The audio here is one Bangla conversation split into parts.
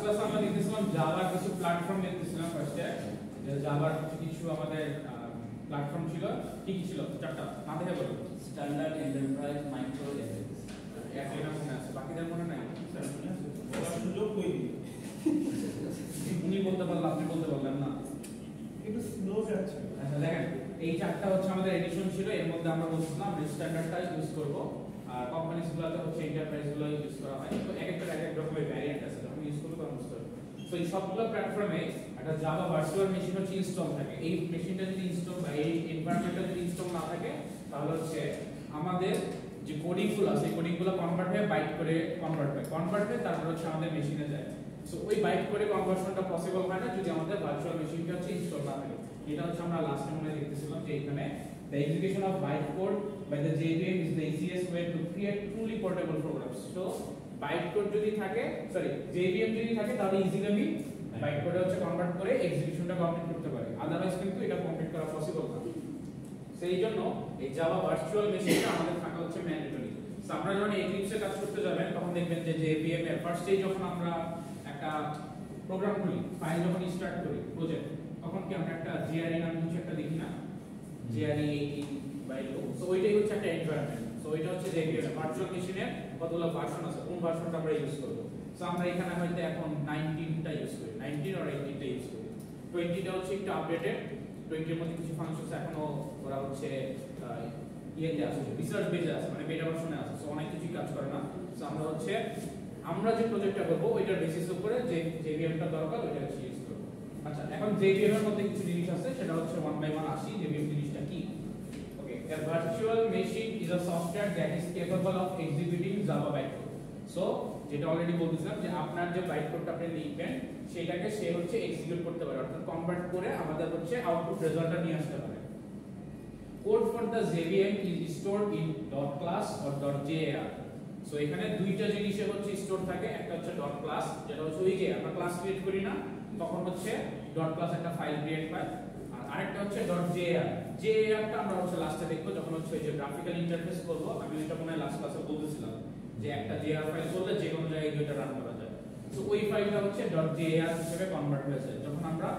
ক্লাসে আমরা দেখতেছিলাম জাভার কিছু প্ল্যাটফর্ম দেখতেছিলাম ফার্স্টে, যে জাভার কিছু আমাদের প্ল্যাটফর্ম ছিল, কি কি ছিল চারটা, না দেখে বলো। Standard, enterprise, micro, FX. একটা মনে আছে, বাকিদের মনে নাই? সুযোগ কই দিই উনি বলতে পারলাম, আপনি বলতে পারলেন না। একটু স্লো যাচ্ছে। আচ্ছা দেখেন, এই চারটা হচ্ছে আমাদের এডিশন ছিল। এর মধ্যে আমরা বলছিলাম স্ট্যান্ডার্ডটা ইউজ করব, আর কোম্পানিজ গুলোতে হচ্ছে এন্টারপ্রাইজ গুলো ইউজ করা হয়। তো এক একটা এক এক রকমের ভ্যারিয়েন্ট আছে, যখন ইউজ করব তখন বুঝতে পারবে। সো এই সবগুলো প্ল্যাটফর্মে একটা জাভা ভার্চুয়াল মেশিন হচ্ছে ইনস্টল থাকে। এই মেশিনটা যদি ইনস্টল বা এই এনভায়রনমেন্টটা যদি ইনস্টল না থাকে, তাহলে হচ্ছে আমাদের যে কোডিং গুলো আছে, কোডিং গুলো কনভার্ট হয়ে বাইট করে কনভার্ট হয়ে তারপর হচ্ছে আমাদের মেশিনে যায়। সো ওই বাইট করে কনভার্সনটা পসিবল হয় না যদি আমাদের ভার্চুয়াল মেশিনটা হচ্ছে ইনস্টল না থাকে। এটা হচ্ছে আমরা লাস্ট মনে দেখতেছিলাম যে এখানে the execution of bytecode by the JVM is the easiest way to create truly portable programs. So bytecode যদি থাকে, সরি JVM যদি থাকে, তাহলে ইজিলি আমি বাইটকোডে হচ্ছে কনভার্ট করে এক্সিকিউশনটা কমপ্লিট করতে পারি। আদারওয়াইজ কিন্তু এটা কমপ্লিট করা পসিবল না। সেই জন্য এই জাভা ভার্চুয়াল মেশিনটা আমাদের থাকা হচ্ছে ম্যান্ডেটরি। সো আপনারা যখন এক্লিপসে কাজ করতে যাবেন, তখন দেখবেন যে JVM এর ফার্স্টে যখন আমরা একটা প্রোগ্রাম খুলি, ফাইল যখন স্টার্ট করি প্রজেক্ট, তখন কি আমরা একটা JRE নামে কিছু একটা দেখি না, JRE 18 বাই লো। সো ওইটাই হচ্ছে একটা এনভায়রনমেন্ট। সো ওইটা হচ্ছে JVM ভার্চুয়াল মেশিনের কতগুলো ভার্সন আছে, কোন ভার্সনটা আমরা ইউজ করব। সো আমরা এখানে হয়তো এখন 19টা ইউজ করি, 19 আর 18টা ইউজ করি। 20টা হচ্ছে একটু আপডেটেড, 20 এর মধ্যে কিছু ফাংশনস এখনো ওরা হচ্ছে ইয়েতে আছে, রিসার্চ বেজে আছে, মানে বেটা ভার্সনে আছে। সো অনেক কিছু কাজ করে না। সো আমরা হচ্ছে আমরা যে প্রজেক্টটা করব ওইটার বেসিসের উপরে যে JVM-টা দরকার ওইটা হচ্ছে ইউজ করব। আচ্ছা, এখন JVM এর মধ্যে কিছু জিনিস আছে, সেটা হচ্ছে 1 বাই 1 আসি JVM জিনিসটা কি। ওকে, a virtual machine is a software that is capable of executing Java bytecode. So যেটা অলরেডি বলছিলাম যে আপনার যে বাইটকোডটা আপনি লিখবেন সেটাকে সে হচ্ছে এক্সিকিউট করতে পারে, অর্থাৎ কনভার্ট করে আমাদের হচ্ছে আউটপুট রেজাল্টটা নিয়ে আসতে পারে। Code for the JVM is stored in .class or .jar. So এখানে দুইটা জিনিসে হচ্ছে স্টোর থাকে, একটা হচ্ছে .class, যেটা হচ্ছে ওই যে আমরা ক্লাস ক্রিয়েট করি না, তখন হচ্ছে .class একটা ফাইল ক্রিয়েট হয়, আর আরেকটা হচ্ছে .jar। jar-টা আমরা হচ্ছে লাস্টে দেখবো, যখন হচ্ছে যে গ্রাফিক্যাল ইন্টারফেস করব। আমি এটা মনে হয় লাস্ট ক্লাসে বলতেছিলাম যে একটা jar ফাইল করলে যে কোনো জায়গায় এটা রান করা যায়। সো ওই ফাইলটা হচ্ছে .jar হিসেবে কনভার্ট হয়ে যায় যখন আমরা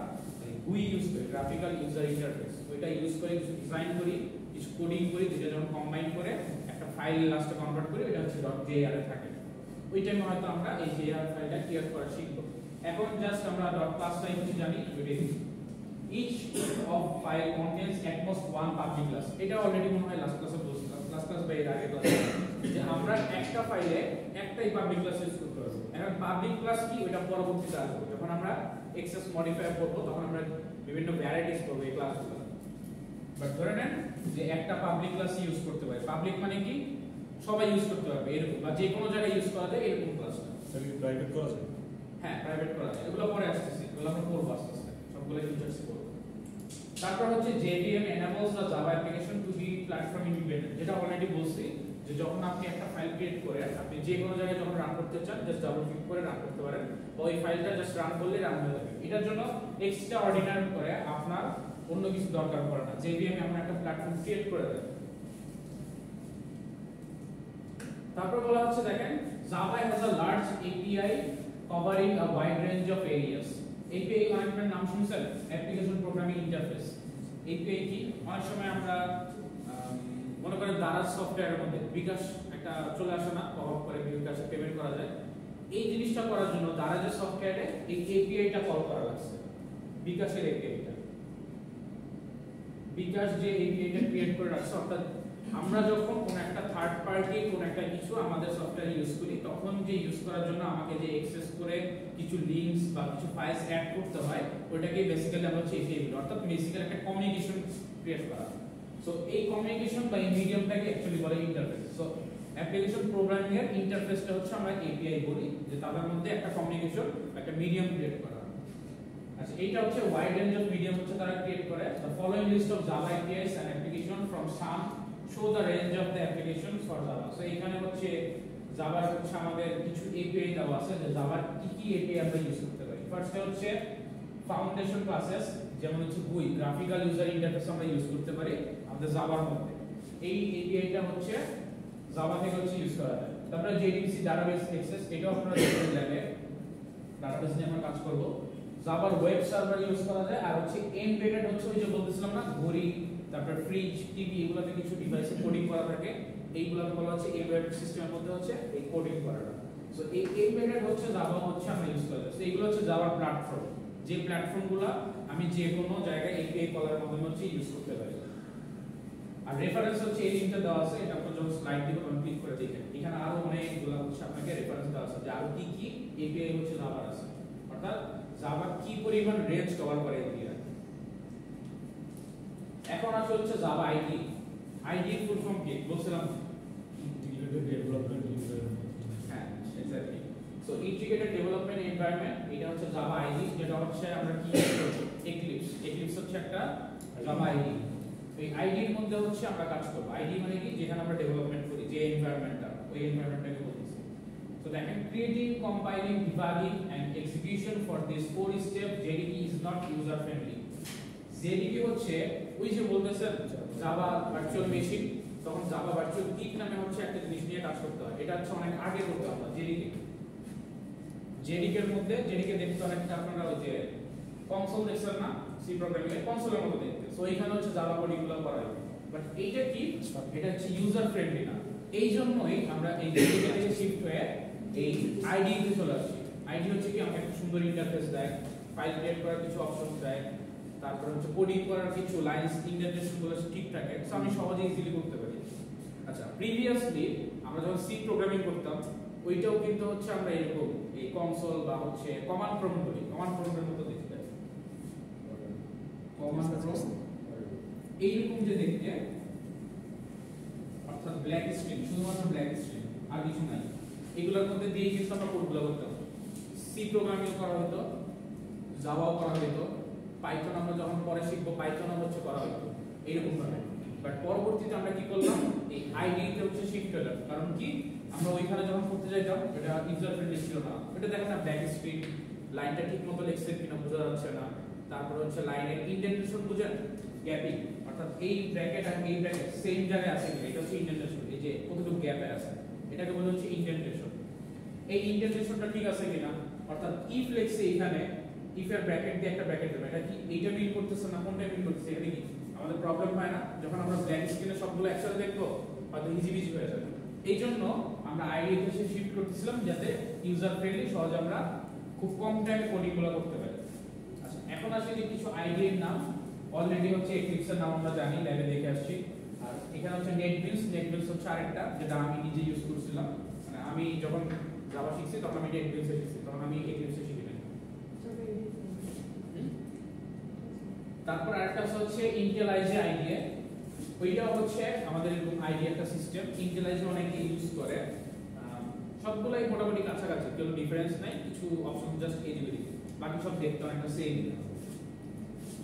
GUI ইউজ করি, গ্রাফিক্যাল ইউজার ইন্টারফেস। ওইটা ইউজ করে কিছু ডিজাইন করি, কিছু কোডিং করি, দুটো যখন কম্বাইন করে একটা ফাইল লাস্টে কনভার্ট করি, এটা হচ্ছে .jar এ থাকে। ওই টাইমে হয়তো আমরা এই jar ফাইলটা ক্রিয়েট করা শিখব। এখন জাস্ট আমরা .class-টা কিছু জানি, each of file contains at most one public class. এটা অলরেডি মনে হয় লাস্ট ক্লাসে বলছিলাম, লাস্ট ক্লাস বা এর আগে ক্লাসে, যে আমরা একটা ফাইলে একটাই পাবলিক ক্লাস ইউজ করতে পারবো। এখন পাবলিক ক্লাস কি ওটা পরবর্তীতে আসবে, যখন আমরা এক্সেস মডিফাই করব তখন আমরা বিভিন্ন ভ্যারাইটিস করব এই ক্লাসগুলো। বাট ধরে নেন যে একটা পাবলিক ক্লাস ইউজ করতে পারে। পাবলিক মানে কি সবাই ইউজ করতে পারবে এরকম, বা যে কোনো জায়গায় ইউজ করা যায় এরকম ক্লাসটা। প্রাইভেট করা যায়? হ্যাঁ, প্রাইভেট করা যায়। এগুলো পরে আসতেছে, এগুলো আমরা করব আস্তে আস্তে, সবগুলো ফিচারস করব। তারপর হচ্ছে JVM enables the Java application to be platform independent, যেটা অলরেডি বলছি যে যখন আপনি একটা ফাইল ক্রিয়েট করে আপনি যে কোনো জায়গায় যখন রান করতে চান জাস্ট ডাবল ক্লিক করে রান করতে পারেন, বা ওই ফাইলটা জাস্ট রান করলে রান হয়ে যাবে। এটার জন্য এক্সট্রা অর্ডিনারি করে আপনার অন্য কিছু দরকার পড়ে না। JVM এমন একটা প্ল্যাটফর্ম ক্রিয়েট করে দেয়। তারপর বলা হচ্ছে দেখেন, Java has a large API covering a wide range of areas. API অনেকটার নাম শুনছেন, অ্যাপ্লিকেশন প্রোগ্রামিং ইন্টারফেস। API কি, অনেক সময় আমরা মনে করেন দারাজ সফটওয়্যারের মধ্যে বিকাশ একটা চলে আসে না, কভার করে বিকাশে পেমেন্ট করা যায়। এই জিনিসটা করার জন্য দারাজের সফটওয়্যারে এই API-টা কল করা লাগছে, বিকাশের API-টা। বিকাশ যে API-টা ক্রিয়েট করে রাখছে, অর্থাৎ আমরা যখন কোন একটা থার্ড পার্টি কোন একটা কিছু আমাদের সফটওয়্যার ইউজ করি, তখন যে ইউজ করার জন্য আমাকে যে অ্যাক্সেস করে কিছু লিংকস বা কিছু ফাইলস অ্যাড করতে হয়, ওটাকে বেসিক্যালি আমরা হচ্ছে API বলি, অর্থাৎ বেসিক্যালি একটা কমিউনিকেশন ক্রিয়েট করা। সো এই কমিউনিকেশন বা এই মিডিয়ামটাকে অ্যাকচুয়ালি বলে ইন্টারফেস। সো অ্যাপ্লিকেশন প্রোগ্রামিং এর ইন্টারফেসটা হচ্ছে আমরা API বলি, যে তাদের মধ্যে একটা কমিউনিকেশন একটা মিডিয়াম ক্রিয়েট করা। আচ্ছা, এইটা হচ্ছে ওয়াইড রেঞ্জ অফ মিডিয়াম হচ্ছে তারা ক্রিয়েট করে। The following list of Java APIs and application from some show the range of the applications for Java. So এখানে হচ্ছে জাভার হচ্ছে আমাদের কিছু API দেওয়া আছে, যে জাভার কি কি API আমরা ইউজ করতে পারি। ফার্স্টে হচ্ছে ফাউন্ডেশন ক্লাসেস, যেমন হচ্ছে GUI, গ্রাফিক্যাল ইউজার ইন্টারফেস আমরা ইউজ করতে পারি আমাদের জাভার মধ্যে। এই API-টা হচ্ছে জাভা থেকে হচ্ছে ইউজ করা যায়। তারপরে JDBC ডাটাবেস অ্যাক্সেস, এটাও আপনারা দেখতে লাগে ডাটাবেস নিয়ে আমরা কাজ করব। জাভার ওয়েব সার্ভার ইউজ করা যায়, আর হচ্ছে এমবেডেড হচ্ছে ওই যে বলতেছিলাম না ঘড়ি, তারপর ফ্রিজ, টিভি, এগুলোতে কিছু ডিভাইসে কোডিং করা থাকে, এইগুলোকে বলা হচ্ছে এমবেডেড সিস্টেমের মধ্যে হচ্ছে এই কোডিং করাটা। সো এই এমবেডেড হচ্ছে জাভা হচ্ছে আমরা ইউজ করা যায়। সো এইগুলো হচ্ছে জাভার প্ল্যাটফর্ম, যে প্ল্যাটফর্মগুলো আমি যে কোনো জায়গায় এপিআই কলের মাধ্যমে হচ্ছে ইউজ করতে পারি। আর রেফারেন্স হচ্ছে এই লিংকটা দেওয়া আছে, এটা আপনারা যখন স্লাইড দিবেন তখন ক্লিক করে দেখেন, এখানে আরো অনেকগুলো হচ্ছে আপনাকে রেফারেন্স দেওয়া আছে যে আরো কি কি এপিআই হচ্ছে জাভার আছে, অর্থাৎ জাভা কি পরিমাণ রেঞ্জ কভার করে এপিআই। এখন আসলে হচ্ছে Java ID. ID full form কি বলছিলাম? Integrated development environment. হ্যাঁ, exactly. So integrated development environment, এটা হচ্ছে জাভা আইডি, যেটা হচ্ছে আমরা কি এক্লিপস হচ্ছে একটা জাভা আইডি। এই আইডির মধ্যে হচ্ছে আমরা কাজ করব। আইডি মানে কি? যেখানে আমরা ডেভেলপমেন্ট করি, যে এনভায়রনমেন্টটা, ওই এনভায়রনমেন্টটাকে বলতেছি। সো দেখেন, creating, compiling, debugging and execution for this 4 step JDK is not user friendly. JDK হচ্ছে ওই যে বলতেছেন জাভা ভার্চুয়াল মেশিন, তখন জাভা ভার্চুয়াল কিট নামে হচ্ছে একটা জিনিস নিয়ে কাজ করতে হয়। এটা হচ্ছে অনেক আগে করতে হয় JDK এর মধ্যে। JDK দেখতে অনেকটা আপনারা ওই যে কনসোল দেখছেন না, সি প্রোগ্রামিং এর কনসোলের মতো দেখতে। সো এখানে হচ্ছে জাভা কোডিংগুলো করা হয়, বাট এইটা কি? এটা হচ্ছে ইউজার ফ্রেন্ডলি না। এই জন্যই আমরা এই JDK থেকে শিফট হয়ে এই আইডি তে চলে আসছি। আইডি হচ্ছে কি আমাকে একটা সুন্দর ইন্টারফেস দেয়, ফাইল ক্রিয়েট করার কিছু অপশন দেয়, তারপর হচ্ছে কোডিং করার কিছু লাইনস ইন্ডেন্টেশন গুলো ঠিক থাকে, সো আমি সহজে ইজিলি করতে পারি। আচ্ছা, প্রিভিয়াসলি আমরা যখন সি প্রোগ্রামিং করতাম, ওইটাও কিন্তু হচ্ছে আমরা এরকম এই কনসোল বা হচ্ছে কমান্ড প্রম্পট বলি, কমান্ড প্রম্পটের মতো দেখতে, কমান্ড প্রম্পট এইরকম যে দেখতে, অর্থাৎ ব্ল্যাক স্ক্রিন, শুধুমাত্র ব্ল্যাক স্ক্রিন আর কিছু নাই। এগুলোর মধ্যে দিয়ে কিন্তু আমরা কোডগুলো করতাম। সি প্রোগ্রামিং করা হতো, জাভাও করা হতো, পাইথন আমরা যখন পরে শিখবো পাইথনও হচ্ছে করা হতো এইরকম ভাবে। বাট পরবর্তীতে আমরা কি করলাম, এই আইডি তে হচ্ছে শিফট হলাম। কারণ কি? আমরা ওইখানে যখন করতে যাইতাম এটা ইউজার ফ্রেন্ডলি ছিল না। এটা দেখেন না ব্ল্যাক স্ক্রিন, লাইনটা ঠিকমতো লিখছে কিনা বোঝা যাচ্ছে না, তারপর হচ্ছে লাইনের ইন্ডেন্টেশন বুঝেন, গ্যাপিং, অর্থাৎ এই ব্র্যাকেট আর এই ব্র্যাকেট সেম জায়গায় আছে কিনা, এটা হচ্ছে ইন্ডেন্টেশন। এই যে কতটুকু গ্যাপে আছে, এটাকে বলা হচ্ছে ইন্ডেন্টেশন। এই ইন্ডেন্টেশনটা ঠিক আছে কিনা, অর্থাৎ ইফ লেখছে এখানে, ইফ এর ব্র্যাকেট দিয়ে একটা ব্র্যাকেট দেবে, এটা কি এইটা মিল করতেছে না কোনটা মিল করতেছে, এটা কি আমাদের প্রবলেম হয় না? যখন আমরা ব্ল্যাক স্ক্রিনে সবগুলো একসাথে দেখবো হয়তো হিজিবিজি হয়ে যাবে। এই জন্য আমরা আইডি তে শিফট করতেছিলাম যাতে ইউজার ফ্রেন্ডলি, সহজে আমরা খুব কম টাইমে কোডিংগুলো করতে পারি। আচ্ছা, এখন আসলে যে কিছু আইডি এর নাম অলরেডি হচ্ছে এক্লিপস এর নাম আমরা জানি, ল্যাবে দেখে আসছি। আর এখানে হচ্ছে নেটবিলস হচ্ছে আরেকটা, যেটা আমি নিজে ইউজ করছিলাম। মানে আমি যখন জাভা শিখছি তখন আমি নেটবিলস এ শিখছি, তখন আমি এক্লিপস এ শিখি নাই। তারপর আরেকটা হচ্ছে ইন্টেলাইজে আইডিয়া, ওইটা হচ্ছে আমাদের এরকম আইডিয়া একটা সিস্টেম। ইন্টেলাইজে অনেকে ইউজ করে, সবগুলাই মোটামুটি কাছাকাছি, কোনো ডিফারেন্স নাই, কিছু অপশন জাস্ট এদিকে, বাকি সব দেখতে অনেকটা same.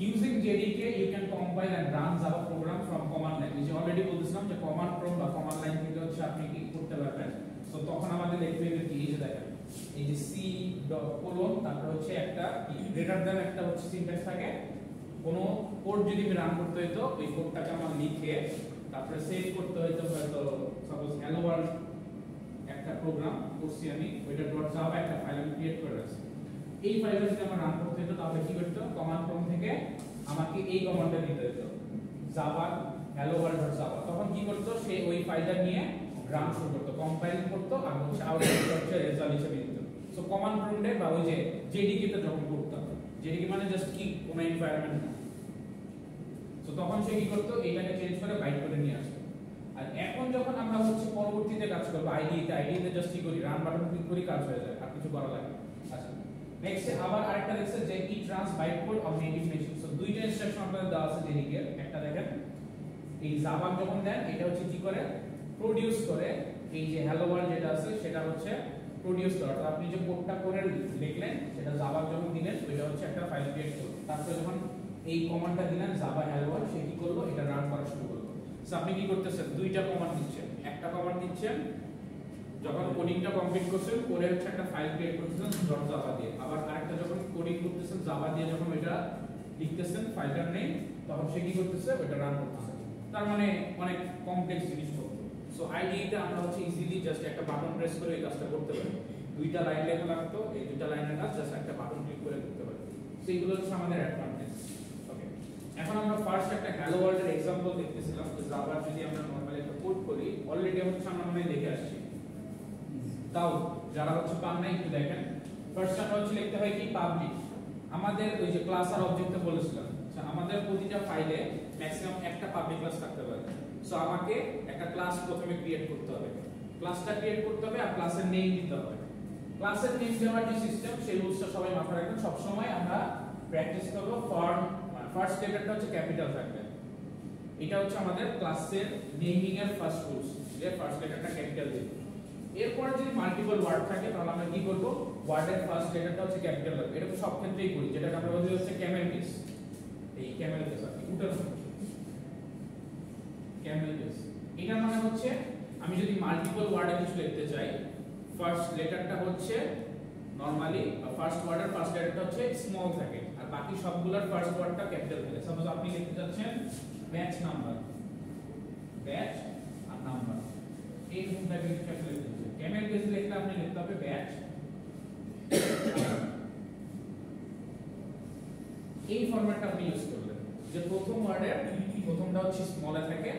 Using JDK you can compile and run Java program from command line। যে অলরেডি বলছিলাম যে কমান্ড প্রম্পট বা কমান্ড লাইন থেকে হচ্ছে আপনি কি করতে পারবেন। সো তখন আমাদের দেখতে হবে কি, এই যে দেখেন এই যে সি কোলন, তারপর হচ্ছে একটা গ্রেটার দ্যান একটা হচ্ছে সিনট্যাক্স থাকে। কোনো কোড যদি আমি রান করতে হইতো, ওই কোডটাকে আমার লিখে তারপরে সেভ করতে হইতো, হয়তো সাপোজ hello world একটা প্রোগ্রাম করছি আমি, ওইটা .java একটা ফাইল আমি ক্রিয়েট করে রাখছি। এই ফাইলটা যদি আমার রান করতে হতো তাহলে কি করতে হবে, কমান্ড প্রম্পট থেকে আমাকে এই কমান্ডটা দিতে হতো, java hello world.java। তখন কি করতো, সে ওই ফাইলটা নিয়ে রান শুরু করতো, কম্পাইল করতো, আর হচ্ছে আউটপুট হচ্ছে রেজাল্ট হিসেবে দিত। সো কমান্ড প্রম্পটে বা ওই যে JDK তে যখন করতাম, JDK মানে জাস্ট কি কোন এনভায়রনমেন্ট না। সো তখন সে কি করতো, এটাকে চেঞ্জ করে বাইট করে নিয়ে আসতো। আর এখন যখন আমরা হচ্ছে পরবর্তীতে কাজ করব আইডি তে জাস্ট কি করি, রান বাটন ক্লিক করি, কাজ হয়ে যায়, আর কিছু করা লাগে না। আচ্ছা, নেক্সট আবার আরেকটা দেখছে যে it runs byte code on native machine. So দুইটা ইনস্ট্রাকশন আপনাদের দেওয়া আছে JDK এর। একটা দেখেন এই জাভা যখন দেন, এটা হচ্ছে কি করে, প্রোডিউস করে, এই যে হ্যালো ওয়ার্ল্ড যেটা আছে সেটা হচ্ছে প্রোডিউস করে। অর্থাৎ আপনি যে কোডটা করে লিখলেন সেটা জাভা যখন দিলেন, ওইটা হচ্ছে একটা ফাইল ক্রিয়েট করলো, তারপরে যখন এই কমান্ডটা দিলেন জাভা হ্যালো ওয়ার্ল্ড, সে কি করলো, এটা রান করা শুরু করলো। সো আপনি কি করতেছেন, দুইটা কমান্ড দিচ্ছেন। একটা কমান্ড দিচ্ছেন যখন কোডিংটা কমপ্লিট করছেন, করে হচ্ছে একটা ফাইল ক্রিয়েট করতেছেন .java দিয়ে, আবার আরেকটা যখন কোডিং করতেছেন জাভা দিয়ে, যখন ওইটা লিখতেছেন ফাইলটার নেম, তখন সে কি করতেছে, ওইটা রান করতেছে। তার মানে অনেক কমপ্লেক্স জিনিস করতে। সো আইডিতে আমরা হচ্ছে ইজিলি জাস্ট একটা বাটন প্রেস করে এই কাজটা করতে পারি। দুইটা লাইন লেখা লাগতো, এই দুইটা লাইনের কাজ জাস্ট সো এগুলো হচ্ছে আমাদের অ্যাডভান্টেজ। ওকে, এখন আমরা ফার্স্ট একটা হ্যালো ওয়ার্ল্ডের এক্সাম্পল দেখতেছিলাম যে জাভা যদি আমরা নরমালি একটা কোড করি, অলরেডি হচ্ছে আমরা মনে দেখে আসছি, তাও যারা হচ্ছে পান নাই একটু দেখেন। ফার্স্ট আমরা হচ্ছে লিখতে হয় কি পাবলিক, আমাদের ওই যে ক্লাস আর অবজেক্টে বলেছিলাম আমাদের প্রতিটা ফাইলে ম্যাক্সিমাম একটা পাবলিক ক্লাস থাকতে পারে। সো আমাকে একটা ক্লাস প্রথমে ক্রিয়েট করতে হবে, ক্লাসটা ক্রিয়েট করতে হবে আর ক্লাসের নেম দিতে হবে। ক্লাসের নেম দেওয়ার যে সিস্টেম সেই রুলসটা সবাই মাথায় রাখবেন। সব সময় আমরা প্র্যাকটিস করব ফার্স্ট লেটারটা হচ্ছে ক্যাপিটাল থাকবে, এটা হচ্ছে আমাদের ক্লাসের নেমিং এর ফার্স্ট রুলস, যে ফার্স্ট লেটারটা ক্যাপিটাল দিই। এরপর যদি মাল্টিপল ওয়ার্ড থাকে তাহলে আমরা কি করব, ওয়ার্ডের ফার্স্ট লেটারটা হচ্ছে ক্যাপিটাল রাখবো। এটা তো সব ক্ষেত্রেই করি, যেটা আমরা বলি হচ্ছে ক্যামেল কেস। এই ক্যামেল কেস আর কি উঠানো ক্যামেল কেস, এটা মানে হচ্ছে আমি যদি মাল্টিপল ওয়ার্ডে কিছু লিখতে চাই, ফার্স্ট লেটারটা হচ্ছে নরমালি ফার্স্ট ওয়ার্ডের ফার্স্ট লেটারটা হচ্ছে স্মল থাকে আর বাকি সবগুলোর ফার্স্ট ওয়ার্ডটা ক্যাপিটাল থাকে। সাপোজ আপনি লিখতে যাচ্ছেন ব্যাচ নাম্বার, ব্যাচ আর নাম্বার, এই রকমটাকে ক্যাপিটাল লিখতে হবে। ক্যামেল কেস লিখলে আপনি লিখতে হবে ব্যাচ, এই ফরম্যাটটা আপনি ইউজ করবেন যে প্রথম ওয়ার্ডের প্রথমটা হচ্ছে স্মলে থাকে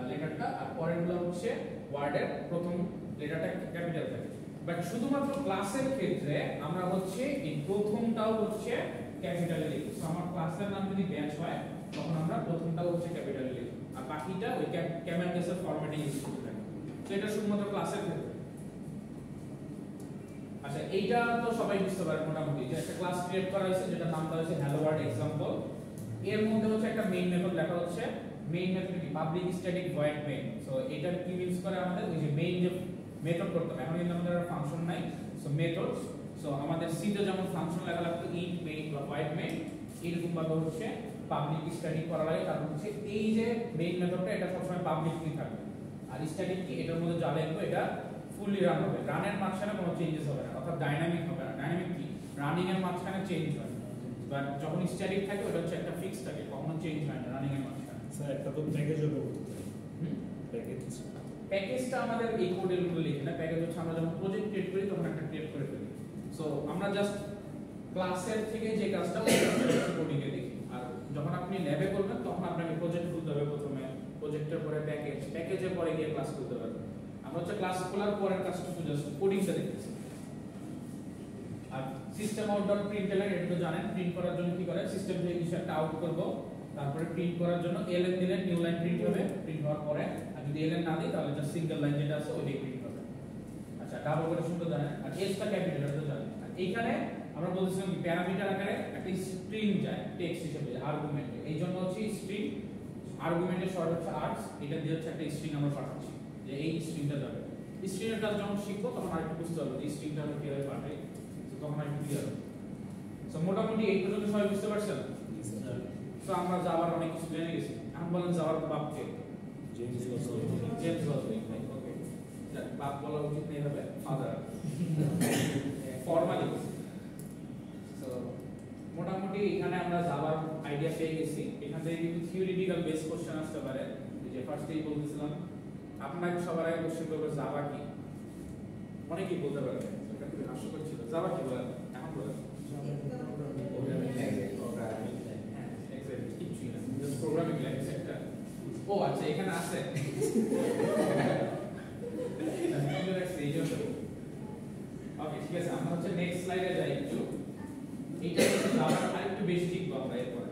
লেটারটা আর পরেরগুলো হচ্ছে ওয়ার্ডের প্রথম লেটারটা ক্যাপিটাল থাকে। বাট শুধুমাত্র ক্লাসের ক্ষেত্রে আমরা হচ্ছে এই প্রথমটাও হচ্ছে ক্যাপিটালে লিখি। সো আমার ক্লাসের নাম যদি ব্যাচ হয় তখন আমরা প্রথমটাও হচ্ছে ক্যাপিটালে লিখি আর বাকিটা ওই ক্যামেল কেসের ফরম্যাটে ইউজ করতে থাকি। তো এটা শুধুমাত্র ক্লাসের ক্ষেত্রে। আচ্ছা, এইটা তো সবাই বুঝতে পারে মোটামুটি, যে একটা ক্লাস ক্রিয়েট করা হয়েছে যেটা নাম দেওয়া হয়েছে হ্যালো ওয়ার্ল্ড এক্সাম্পল। এর মধ্যে হচ্ছে একটা মেইন মেথড লেখা হচ্ছে, মেইন মেথড কি public static void main. So এটা কি মিন্স করে আমাদের ওই যে মেইন যে মেথড করতে হবে, এখন কিন্তু আমাদের ফাংশন নাই, সো মেথডস। সো আমাদের সি তে যেমন ফাংশন লেখা লাগতো ইন্ট মেইন বা ভয়েড মেইন, এরকম ভাবে হচ্ছে পাবলিক স্ট্যাটিক করা লাগে। কারণ হচ্ছে এই যে মেইন মেথডটা এটা সবসময় পাবলিকলি থাকবে আর স্ট্যাটিক কি এটার মধ্যে যা লিখবো এটা ফুললি রান হবে, রানের মাঝখানে কোনো চেঞ্জেস হবে না, অর্থাৎ ডাইনামিক হবে না। ডাইনামিক কি রানিং এর মাঝখানে চেঞ্জ হয়, বাট যখন স্ট্যাটিক থাকে ওটা হচ্ছে একটা ফিক্স থাকে, কখনো চেঞ্জ হয় না রানিং এর মাঝখানে। স্যার একটা তো প্যাকেজ হবে, প্যাকেজ প্যাকেজটা আমাদের এই কোডের মধ্যে লিখি না, প্যাকেজ হচ্ছে আমরা যখন প্রজেক্ট ক্রিয়েট করি তখন একটা ক্রিয়েট করে ফেলি। সো আমরা জাস্ট ক্লাসের থেকে যে কাজটা কোডিং এ দেখি, আর যখন আপনি ল্যাবে করবেন তখন আপনাকে প্রজেক্ট খুলতে হবে প্রথমে, প্রজেক্টের পরে প্যাকেজ, প্যাকেজের পরে গিয়ে ক্লাস খুলতে পারবেন। আমরা হচ্ছে ক্লাস খোলার পরের কাজটুকু জাস্ট কোডিংটা দেখতেছি। আর সিস্টেম আউট ডট প্রিন্টলন এটা তো জানেন, প্রিন্ট করার জন্য কি করে, সিস্টেম থেকে কিছু একটা আউট করব, তারপরে প্রিন্ট করার জন্য এলএন দিলেন, নিউ লাইন প্রিন্ট হবে, প্রিন্ট হওয়ার পরে আর যদি এলএন না দিই তাহলে জাস্ট সিঙ্গেল লাইন যেটা আছে ওইটাই প্রিন্ট হবে। আচ্ছা, ডাবল কোটেশন তো জানেন, আর এসটা ক্যাপিটাল এটা তো জানেন। আর এইখানে আমরা বলছিলাম কি প্যারামিটার আকারে একটা স্ট্রিং যায় টেক্সট হিসেবে আর্গুমেন্টে, এই জন্য হচ্ছে স্ট্রিং, আর্গুমেন্টের শর্ট হচ্ছে আর্গস, এটা দিয়ে হচ্ছে একটা স্ট্রিং আমরা পাঠাচ্ছি যে এই স্ট্রিংটা যাবে। স্ট্রিংয়ের কাজ যখন শিখবো তখন আরেকটু বুঝতে পারবো যে স্ট্রিংটা আমরা কিভাবে পাঠাই, তখন আরেকটু ক্লিয়ার হবে। সো মোটামুটি এই পর্যন্ত সবাই বুঝতে পারছেন? তো আমরা জাভার অনেক কিছু জেনে গেছি। এখন বলেন জাভার বাপকে জেমস গসলিং। ওকে, বাপ বলা উচিত নেই, হবে ফাদার ফর্মালি। সো মোটামুটি এখানে আমরা জাভার আইডিয়া পেয়ে গেছি। এখান থেকে কিন্তু থিওরিটিক্যাল বেস কোশ্চেন আসতে পারে, যে ফার্স্টেই বলতেছিলাম আপনাকে সবার আগে কোশ্চেন করবে জাভা কি, অনেকেই বলতে পারবে, এটা খুবই হাস্যকর ছিল। জাভা কি বলেন, এখন বলেন। প্রোগ্রামিং ল্যাঙ্গুয়েজ একটা। ও আচ্ছা, এখানে আছে। ওকে, ঠিক আছে, আমরা হচ্ছে নেক্সট স্লাইডে যাই একটু। এটা হচ্ছে জাভার আরেকটু বেশি শিখবো আমরা এরপরে।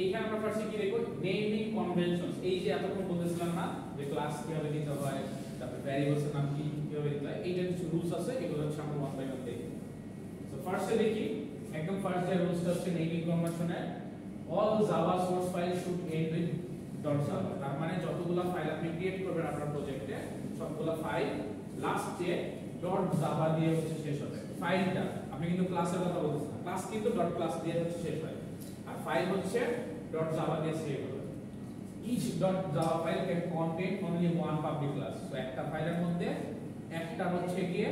এইখানে আমরা ফার্স্টে কি দেখব, নেমিং কনভেনশনস। এই যে এতক্ষণ বলতেছিলাম না যে ক্লাস কিভাবে দিতে হয়, তারপর ভ্যারিয়েবলস এর নাম কি কিভাবে দিতে হয়, এইটার কিছু রুলস আছে, এগুলো হচ্ছে আমরা ওয়ান বাই ওয়ান দেখি। সো ফার্স্টে দেখি, একদম ফার্স্ট যে রুলসটা হচ্ছে নেমিং কনভেনশনের all Java source file should end with .java। তার মানে যতগুলো ফাইল আপনি ক্রিয়েট করবেন আপনার প্রজেক্টে, সবগুলো ফাইল লাস্টে .java দিয়ে হচ্ছে শেষ হবে। ফাইলটা আপনি কিন্তু ক্লাসের কথা বলছেন, ক্লাস কিন্তু .class দিয়ে হচ্ছে শেষ হয়, আর ফাইল হচ্ছে .java দিয়ে সেভ হবে। each .java file can contain only one public class। তো একটা ফাইলের মধ্যে একটা হচ্ছে গিয়ে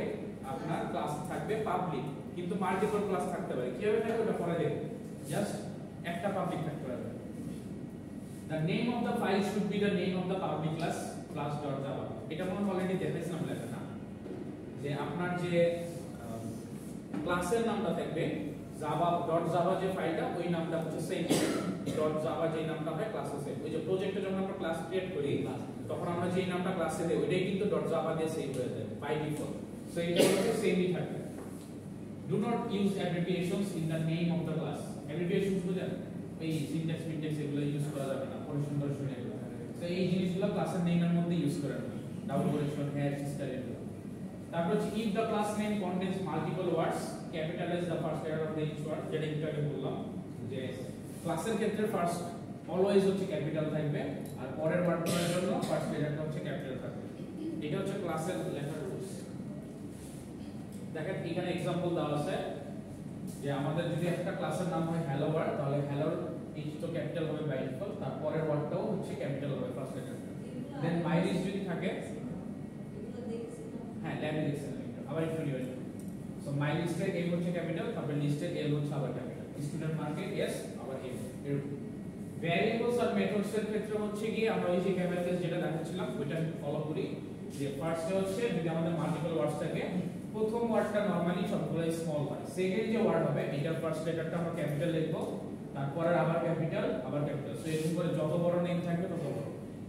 আপনার ক্লাস থাকবে পাবলিক, কিন্তু মাল্টিপল ক্লাস থাকতে পারে। কিভাবে থাকবে ওটা পরে দেখব, জাস্ট একটা পাবলিক থাকতে পারে। The name of the file should be the name of the public class class.java। এটা মনে অলরেডি দেখাইছিলাম লেখা না, যে আপনার যে ক্লাসের নামটা থাকবে জাভা ডট জাভা যে ফাইলটা ওই নামটা হচ্ছে সেম ডট জাভা যে নামটা হয় ক্লাসে সেম। ওই যে প্রজেক্টে যখন আমরা ক্লাস ক্রিয়েট করি তখন আমরা যেই নামটা ক্লাসে দেই ওইটাই কিন্তু ডট জাভা দিয়ে সেভ হয়ে যায় বাই ডিফল্ট। সো এটা হচ্ছে সেমই থাকবে। Do not use abbreviations in the name of the class. Abbreviations বুঝেন এই সিনট্যাক্স মিনট্যাক্স এগুলো ইউজ করা যাবে না, পরিশন টরিশন এগুলো। তো এই জিনিসগুলো ক্লাসের নেমের মধ্যে ইউজ করে না, ডাবল কোটেশন হ্যাশ স্টাইল এগুলো। তারপর হচ্ছে if the class name contains multiple words capitalize the first letter of the each word, যেটা একটু আগে বললাম যে ক্লাসের ক্ষেত্রে ফার্স্ট অলওয়েজ হচ্ছে ক্যাপিটাল থাকবে আর পরের ওয়ার্ডগুলোর জন্য ফার্স্ট লেটারটা হচ্ছে ক্যাপিটাল থাকবে। এটা হচ্ছে ক্লাসের লেটার রুলস। দেখেন এখানে एग्जांपल দেওয়া আছে যে আমাদের যদি একটা ক্লাসের নাম হয় হ্যালো ওয়ার্ল্ড তাহলে হ্যালোর এইচ তো ক্যাপিটাল হবে বাই ডিফল্ট, তারপরের ওয়ার্ডটাও হচ্ছে ক্যাপিটাল হবে first letter. Then my list যদি থাকে হ্যাঁ ল্যাবে দেখছেন আবার একটু নিবেন। সো মাই লিস্টের এল হচ্ছে ক্যাপিটাল, তারপর লিস্টের এল হচ্ছে আবার ক্যাপিটাল, স্টুডেন্ট মার্কেট এস আবার এম এরকম। ভ্যারিয়েবলস আর মেথডস এর ক্ষেত্রে হচ্ছে কি আমরা ওই যে ক্যামেরা যেটা দেখাচ্ছিলাম ওইটা ফলো করি যে ফার্স্টে হচ্ছে যদি আমাদের মাল্টিপল ওয়ার্ডস থাকে প্রথম ওয়ার্ডটা নরমালি সবগুলো স্মল হয়, সেকেন্ড যে ওয়ার্ড হবে এটার ফার্স্ট লেটারটা আমরা ক্যাপিটাল লিখবো, তারপরে আবার ক্যাপিটাল আবার ক্যাপিটাল। সো এরকম করে যত বড় নেম থাকবে তত বড়।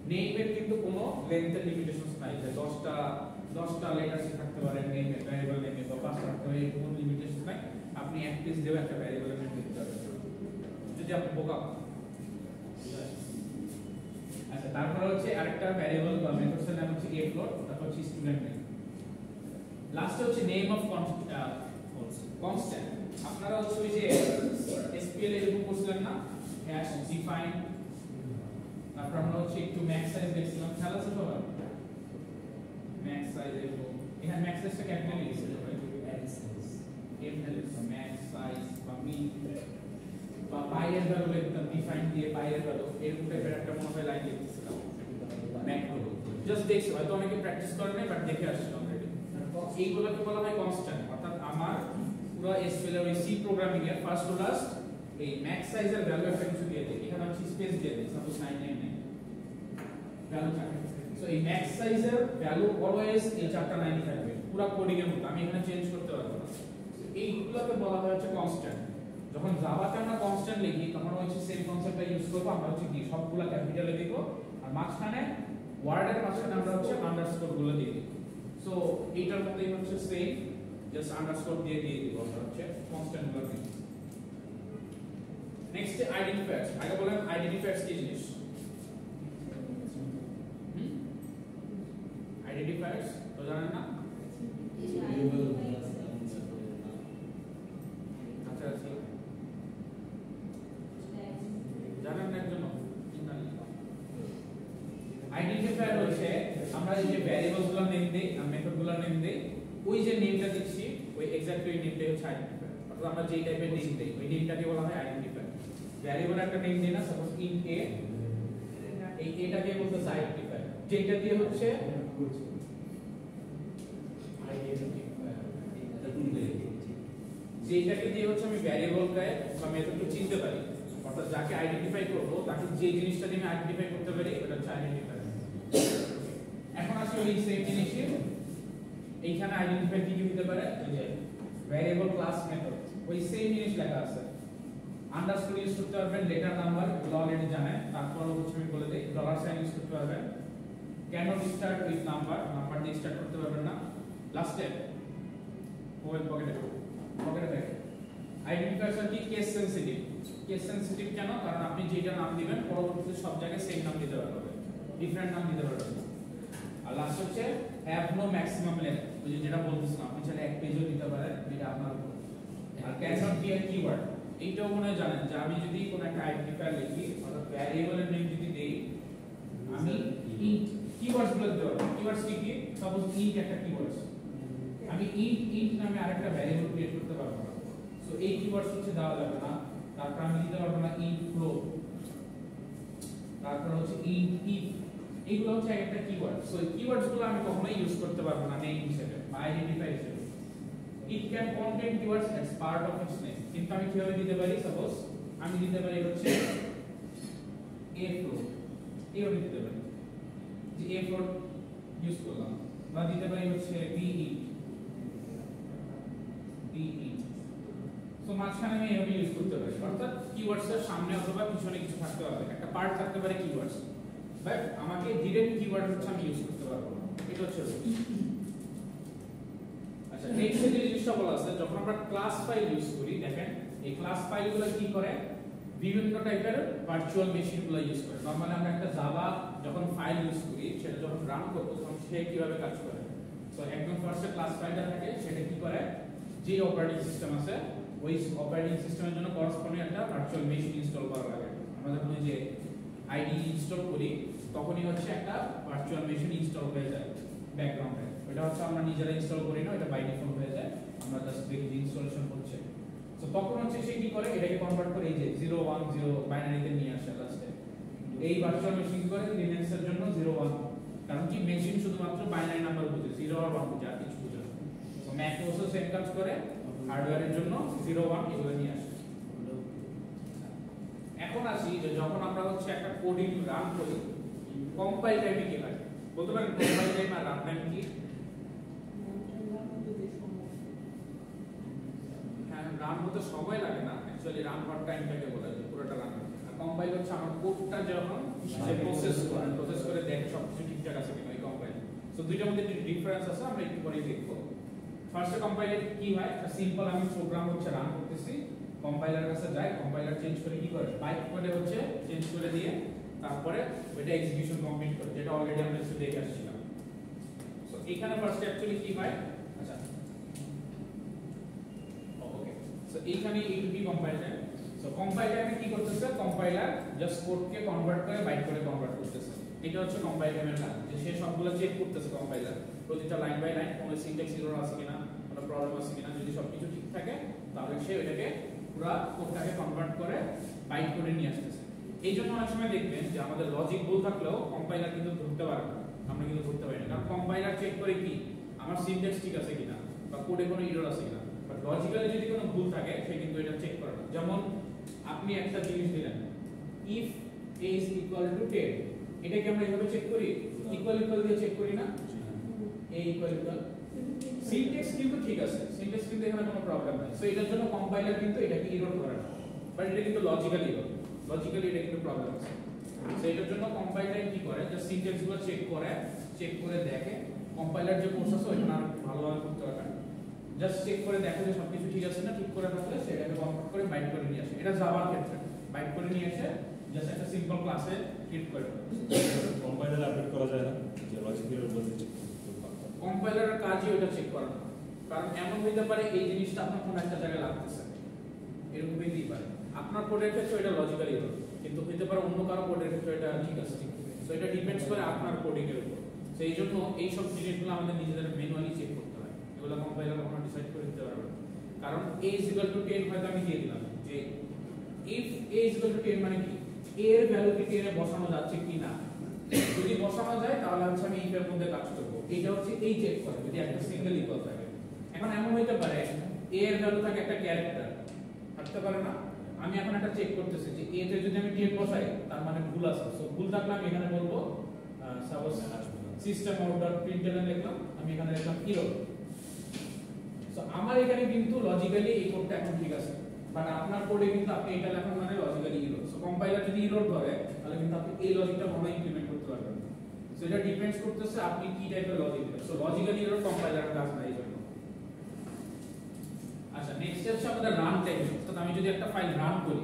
নেমের কিন্তু কোনো লেন্থের লিমিটেশনস নাই যে 10টা লেটারস থাকতে পারে নেমে ভ্যারিয়েবল নেমে বা 5টা থাকতে পারে কোনো লিমিটেশন নাই। আপনি এক পিস দেবে একটা ভ্যারিয়েবলের নেম দিতে পারবেন যদি আপনি বোকা। আচ্ছা তারপর হচ্ছে আরেকটা ভ্যারিয়েবল বা মেথডস এর নাম হচ্ছে a float, তারপর হচ্ছে স্টুডেন্ট নেম। লাস্টে হচ্ছে নেম অফ কনস্ট্যান্ট। আপনারা হচ্ছে ওই যে এসপিএল এরকম করছিলেন না হ্যাশ ডিফাইন, তারপর আমরা হচ্ছে একটু ম্যাক্স সাইজ দেখছিলাম, খেয়াল আছে সবার ম্যাক্স সাইজ এরকম। এখানে ম্যাক্স সাইজটা ক্যাপিটাল লিখেছে এম এল ম্যাক্স সাইজ বা মি বা পাই এর ভ্যালু লিখতাম ডিফাইন দিয়ে পাই এর ভ্যালু এরকম টাইপের একটা মনে হয় লাইন লিখতেছিলাম ম্যাক্রো। জাস্ট দেখছি হয়তো অনেকে প্র্যাকটিস করে নাই বাট দেখে আসছে অলরেডি। এইগুলোকে বলা হয় কনস্ট্যান্ট, অর্থাৎ আমার পুরো এসপিএল এর সি প্রোগ্রামিং এর ফার্স্ট টু লাস্ট এই ম্যাক্স সাইজের ভ্যালু একটা কিছু দিয়ে দেই, এখানে হচ্ছে স্পেস দিয়ে দেই, সাপোজ 999 ভ্যালু থাকে। সো এই ম্যাক্স সাইজের ভ্যালু অলওয়েজ এই চারটা লাইনই থাকবে পুরো কোডিং এর মতো, আমি এখানে চেঞ্জ করতে পারবো না। এইগুলোকে বলা হয় হচ্ছে কনস্ট্যান্ট। যখন জাভাতে আমরা কনস্ট্যান্ট লিখি তখন হচ্ছে সেম কনসেপ্টটা ইউজ করব, আমরা হচ্ছে কি সবগুলা ক্যাপিটালে দিব আর মাঝখানে ওয়ার্ডের মাঝখানে আমরা হচ্ছে আন্ডারস্কোর গুলো দিয়ে দিই। সো এইটার মধ্যেই হচ্ছে সেম জাস্ট আন্ডারস্কোর দিয়ে দিব, আমরা হচ্ছে কনস্ট্যান্ট গুলো দিই। Next identifiers. আগে বলেন আইডেন্টিফায়ার্স কি জিনিস? আইডেন্টিফায়ার্স তো জানেন না? আচ্ছা আচ্ছা জানেন না একজন? আইডেন্টিফায়ার হচ্ছে আমরা এই যে ভ্যারিয়েবলস গুলো নেম দেই আর মেথড গুলো নেম দেই, ওই যে নেমটা দিচ্ছি ওই এক্স্যাক্টলি ওই নেমটাই হচ্ছে আইডেন্টিফায়ার। অর্থাৎ আমরা যেই টাইপের নেম দেই ওই নেমটাকে বলা হয় আইডেন্টিফায়ার। ভ্যারিয়েবল একটা নেম দেই না, সাপোজ ইন্ট a, এই এটাকে বলতেছে আইডেন্টিফায়ার, যেটা দিয়ে হচ্ছে যেটাকে দিয়ে হচ্ছে আমি ভ্যারিয়েবলকে বা মেথডকে চিনতে পারি, অর্থাৎ যাকে আইডেন্টিফাই করব তাকে যে জিনিসটা দিয়ে আমি আইডেন্টিফাই করতে পারি এটা হচ্ছে আইডেন্টিফায়ার। এখন আসলে ওই সেম জিনিসই এইখানে আইডেন্টিফাই কি দিতে পারে, এই যে ভ্যারিয়েবল ক্লাস মেথড ওই সেম জিনিস লেখা আছে। আন্ডারস্কোর ইউজ করতে পারবেন, লেটার নাম্বার এগুলো অলরেডি জানেন, তারপর হচ্ছে আমি বলে দেই ডলার সাইন ইউজ করতে পারবেন, cannot start with number, number দিয়ে স্টার্ট করতে পারবেন না। লাস্টে মোবাইল পকেটে থাকে। আইডেন্টিফায়ার্স কি কেস সেনসিটিভ। কেস সেনসিটিভ কেন? কারণ আপনি যেটা নাম দিবেন পরবর্তীতে সব জায়গায় সেম নাম দিতে পারবেন, ডিফারেন্ট নাম দিতে পারবেন। আর লাস্ট হচ্ছে হ্যাভ নো ম্যাক্সিমাম লেন্থ, ওই যে যেটা বলতেছিলাম আপনি চাইলে এক পেজও দিতে পারেন, এটা আপনার উপর। আর can not be a keyword, এইটাও মনে হয় জানেন যে আমি যদি কোনো একটা আইডেন্টিফায়ার লিখি অর্থাৎ ভ্যারিয়েবলের নেম যদি দেই, আমি ইন্ট কিওয়ার্ডস গুলো দিতে পারবো। কিওয়ার্ডস কি? সাপোজ ইন্ট একটা কিওয়ার্ডস, আমি ইন্ট নামে আরেকটা ভ্যারিয়েবল ক্রিয়েট করতে পারবো না। সো এই কিওয়ার্ডস হচ্ছে দেওয়া যাবে না। তারপর আমি দিতে পারবো না ইন্ট ফ্লোট, তারপর হচ্ছে ইন্ট ইফ, এগুলো হচ্ছে একটা কিওয়ার্ড। সো এই কিওয়ার্ডস গুলো আমি কখনোই ইউজ করতে পারবো না নেম হিসেবে বা আইডেন্টিফায়ার হিসেবে। It can contain keywords as part of its name, কিন্তু আমি কিভাবে দিতে পারি? সাপোজ আমি দিতে পারি হচ্ছে এ ফ্লোট, এইভাবে দিতে পারি যে এ ফ্লোট ইউজ করলাম, বা দিতে পারি হচ্ছে বি ইট তো মাঝখানে আমি এভাবে ইউজ করতে পারি, অর্থাৎ কিওয়ার্ডস এর সামনে অথবা পিছনে কিছু থাকতে পারে, একটা পার্ট থাকতে পারে কিওয়ার্ডস, বাট আমাকে ডিরেক্ট কিওয়ার্ড হচ্ছে আমি ইউজ করতে পারবো না। এটা হচ্ছে আচ্ছা। নেক্সট যে জিনিসটা বলা আছে, যখন আমরা ক্লাস ফাইল ইউজ করি, দেখেন এই ক্লাস ফাইলগুলো কি করে, বিভিন্ন টাইপের ভার্চুয়াল মেশিনগুলো ইউজ করে। নরমালি আমরা একটা জাভা যখন ফাইল ইউজ করি, সেটা যখন রান করব তখন সে কিভাবে কাজ করে। সো একদম ফার্স্টে ক্লাস ফাইলটা থাকে, সেটা কি করে, যে অপারেটিং সিস্টেম আছে ওই অপারেটিং সিস্টেমের জন্য করসপন্ডিং একটা ভার্চুয়াল মেশিন ইনস্টল করা লাগে। আমরা যখন যে আইডি ইনস্টল করি তখনই হচ্ছে একটা ভার্চুয়াল মেশিন ইনস্টল হয়ে যায় ব্যাকগ্রাউন্ডে। এটা হচ্ছে আমরা নিজেরা ইনস্টল করি না, এটা বাই ডিফল্ট হয়ে যায়, আমরা জাস্ট দেখি যে ইনস্টলেশন হচ্ছে। তো তখন হচ্ছে সে কি করে, এটাকে কনভার্ট করে এই যে 010 বাইনারিতে নিয়ে আসে লাস্টে। এই ভার্চুয়াল মেশিন করে লিনাক্সের জন্য 01, কারণ কি মেশিন শুধুমাত্র বাইনারি নাম্বার বুঝে, 0 আর 1 বুঝে, আর কিছু বুঝে না। তো ম্যাক ওএসও সেম কাজ করে, হার্ডওয়্যারের জন্য 01 এগুলো নিয়ে আসে। এখন আসি যে যখন আমরা হচ্ছে একটা কোডিং রান করি, কম্পাইল টাইমে কি লাগে বলতে পারেন, কম্পাইল টাইম আর রান টাইম কি? হ্যাঁ, রান হতে সময় লাগে না, অ্যাকচুয়ালি রান হওয়ার টাইমটাকে বলা যায়, পুরোটা রান হয়। আর কম্পাইল হচ্ছে আমার কোডটা যখন সে প্রসেস করে দেখে সবকিছু ঠিকঠাক আছে কিনা, এই কম্পাইল। সো দুইটার মধ্যে ডিফারেন্স আছে, আমরা একটু পরে দেখবো। ফার্স্টে কম্পাইলে কি হয়, একটা সিম্পল আমি প্রোগ্রাম হচ্ছে রান করতেছি, কম্পাইলার কাছে যায়, কম্পাইলার চেঞ্জ করে কি করে, বাইট কোডে হচ্ছে চেঞ্জ করে দিয়ে তারপরে ওটা এক্সিকিউশন কমপ্লিট করে, যেটা অলরেডি আমরা একটু দেখে আসছিলাম। সো এখানে ফার্স্টে অ্যাকচুয়ালি কি হয়, আচ্ছা ওকে, সো এইখানে এইটুকু কম্পাইল টাইম। সো কম্পাইল টাইমে কি করতেছে, কম্পাইলার জাস্ট কোডকে কনভার্ট করে বাইট করে কনভার্ট করতেছে। এটা হচ্ছে কম্পাইল টাইমের কাজ, যে সে সবগুলো চেক করতেছে কম্পাইলার, প্রতিটা লাইন বাই লাইন কোনো সিনট্যাক্স এরর আছে কিনা, কোনো প্রবলেম আছে কিনা। যদি সবকিছু ঠিক থাকে তাহলে সে এটাকে পুরো কোডটাকে কনভার্ট করে বাইট করে নিয়ে আসতেছে। এই জন্য অনেক সময় দেখবেন যে আমাদের লজিক ভুল থাকলেও কম্পাইলার কিন্তু ধরতে পারে না, আমরা কিন্তু ধরতে পারি না, কারণ কম্পাইলার চেক করে কি আমার সিনট্যাক্স ঠিক আছে কিনা বা কোডে কোনো এরর আছে কিনা। বাট লজিক্যালি যদি কোনো ভুল থাকে সে কিন্তু এটা চেক করে না। যেমন আপনি একটা জিনিস দিলেন, if a is equal to 10, এটাকে আমরা এইভাবে চেক করি, ইকুয়াল ইকুয়াল দিয়ে চেক করি না, a equal equal, সিনট্যাক্স কিন্তু ঠিক আছে, সিনট্যাক্স কিন্তু এখানে কোনো প্রবলেম নাই। সো এটার জন্য কম্পাইলার কিন্তু এটাকে এরর করে না, বাট এটা কিন্তু লজিক্যালি এরর, লজিক্যালি এটা কিন্তু প্রবলেম আছে। সো এটার জন্য কম্পাইলার কি করে, যে সিনট্যাক্স গুলো চেক করে দেখে, কম্পাইলার যে প্রসেস ওইটা আর ভালোভাবে করতে পারে, জাস্ট চেক করে দেখে যে সবকিছু ঠিক আছে না, ঠিক করে থাকলে সেটাকে কনভার্ট করে বাইট করে নিয়ে আসে। এটা জাভার ক্ষেত্রে বাইট করে নিয়ে এসে জাস্ট একটা সিম্পল ক্লাসে ক্রিয়েট করে। কম্পাইলার আপডেট করা যায় না, যে লজিক্যাল বলতে চেক কম্পাইলারের কাজই ওটা চেক করা না, কারণ এমন হইতে পারে এই জিনিসটা আপনার কোন একটা জায়গায় লাগতেছে, এরকম হইতেই পারে। আপনার কোডের ক্ষেত্রে এটা লজিক্যালি এরর, কিন্তু হইতে পারে অন্য কারো কোডের ক্ষেত্রে এটা ঠিক আছে। সো এটা ডিপেন্ডস করে আপনার কোডিং এর উপর। সো এই জন্য এই সব জিনিসগুলো আমাদের নিজেদের ম্যানুয়ালি চেক করতে হয়, এগুলো কম্পাইলার কখনো ডিসাইড করে দিতে পারবে না। কারণ a = 10 হয়তো আমি দিয়ে দিলাম যে if a = 10 মানে কি, a এর ভ্যালু কি 10 এ বসানো যাচ্ছে কিনা, যদি বসানো যায় তাহলে হচ্ছে আমি if এর মধ্যে কাজ করব। এটা হচ্ছে এই চেক করে যদি একটা সিঙ্গেল ইকুয়াল থাকে। এখন এমন হইতে পারে a এর ভ্যালু থাকে একটা ক্যারেক্টার, থাকতে পারে না। আমি এখন একটা চেক করতেছি যে a তে যদি আমি 10 বসাই তার মানে ভুল আছে। সো ভুল থাকলে আমি এখানে বলবো suppose system out dot println লিখলাম, আমি এখানে লিখলাম এরর। সো আমার এখানে কিন্তু লজিক্যালি এই কোডটা এখন ঠিক আছে, বাট আপনার কোডে কিন্তু আপনি এটা লেখার মানে লজিক্যালি এরর। সো কম্পাইলার যদি এরর ধরে তাহলে কিন্তু আপনি এই লজিকটা ভালো ইমপ্লিমেন্ট করতে পারবেন না। সো এটা ডিপেন্ডস করতেছে আপনি কি টাইপের লজিক দেন। সো লজিক্যালি এরর কম্পাইলারের কাজ না এই জন্য। আচ্ছা, নেক্সট হচ্ছে আমাদের রান টাইম। অর্থাৎ আমি যদি একটা ফাইল রান করি,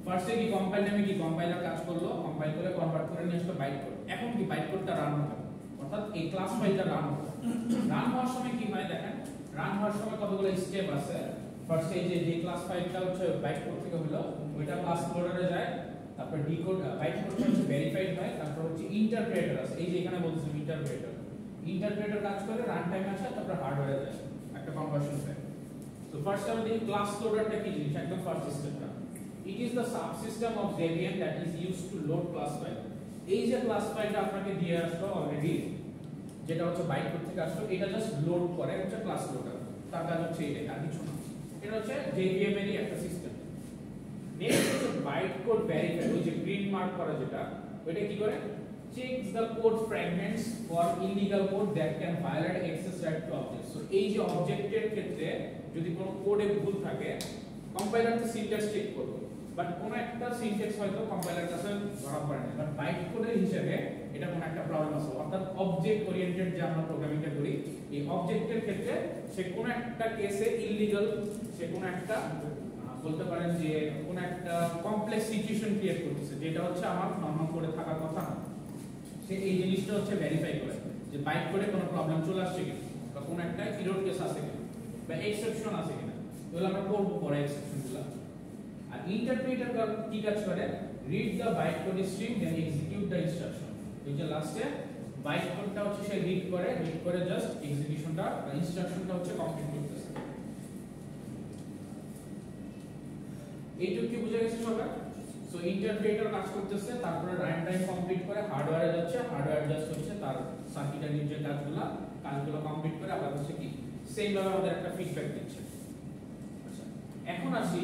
ফার্স্টে কি কম্পাইল টাইমে কি কম্পাইলার কাজ করলো, কম্পাইল করে কনভার্ট করে নিয়ে আসলো বাইট কোড। এখন কি বাইট কোডটা রান হবে, অর্থাৎ এই ক্লাস ফাইলটা রান হবে। রান হওয়ার সময় কি হয় দেখেন, রান হওয়ার সময় কতগুলো স্টেপ আছে। ফার্স্টে এই যে ক্লাস ফাইলটা হচ্ছে বাইট কোড থেকে হলো, ওইটা ক্লাস লোডারে যায়, তারপর ডিকোড বাইট কোডটা হচ্ছে ভেরিফাইড হয়, তারপর হচ্ছে ইন্টারপ্রেটার আছে, এই যে এখানে বলতেছি ইন্টারপ্রেটার কাজ করে রান টাইম আসে, তারপর হার্ডওয়্যারে যায় একটা কনভার্সন হয়। তো ফার্স্ট আমরা দেখি ক্লাস লোডারটা কি জিনিস, একদম ফার্স্ট স্টেপটা। It is the subsystem of Debian that is used to load class file. এই যে ক্লাস ফাইলটা আপনাকে দিয়ে আসলো অলরেডি, যেটা হচ্ছে বাইট কোড থেকে আসলো, এটা জাস্ট লোড করে হচ্ছে ক্লাস লোডার। তার কাজ হচ্ছে এটা, আর কিছু না। এটা হচ্ছে Debian এরই একটা সিস্টেম। নেক্সট হচ্ছে বাইট কোড ভেরিফাই, ওই যে গ্রিন মার্ক করা যেটা, ওইটা কি করে, checks the code fragments for illegal code that can violate access right to objects. So এই যে অবজেক্টের ক্ষেত্রে যদি কোনো কোডে ভুল থাকে কম্পাইলার তো সিনট্যাক্স চেক করবে, বাট কোন একটা সিনট্যাক্স হয়তো কম্পাইলার কাছে ধরা পড়ে না, বাট বাইট কোডের হিসেবে এটা কোন একটা প্রবলেম আছে। অর্থাৎ অবজেক্ট ওরিয়েন্টেড যে আমরা প্রোগ্রামিংটা করি, এই অবজেক্টের ক্ষেত্রে সে কোন একটা কেসে ইললিগাল, সে কোন একটা বলতে পারেন যে কোন একটা কমপ্লেক্স সিচুয়েশন ক্রিয়েট করতেছে, যেটা হচ্ছে আমার নরমাল কোডে থাকার কথা না। সে এই জিনিসটা হচ্ছে ভেরিফাই করে যে বাইট কোডে কোনো প্রবলেম চলে আসছে কিনা, বা কোন একটা এরর কেস আছে কিনা, বা এক্সেপশন আছে কিনা। এগুলো আমরা করব পরে এক্সেপশনগুলো। আর ইন্টারপ্রেটার কি কাজ করে, read the byte code string then execute the instruction. এই যে লাস্টে বাইট কোডটা হচ্ছে সে রিড করে জাস্ট এক্সিকিউশনটা বা ইনস্ট্রাকশনটা হচ্ছে কমপ্লিট করতেছে। এইটুকু কি বুঝা গেছে সবার? সো ইন্টারপ্রেটার কাজ করতেছে, তারপরে রান টাইম কমপ্লিট করে হার্ডওয়্যারে যাচ্ছে, হার্ডওয়্যার জাস্ট হচ্ছে তার সার্কিটারির যে কাজগুলো কমপ্লিট করে আবার হচ্ছে কি সেম ভাবে আমাদের একটা ফিডব্যাক দিচ্ছে। আচ্ছা, এখন আসি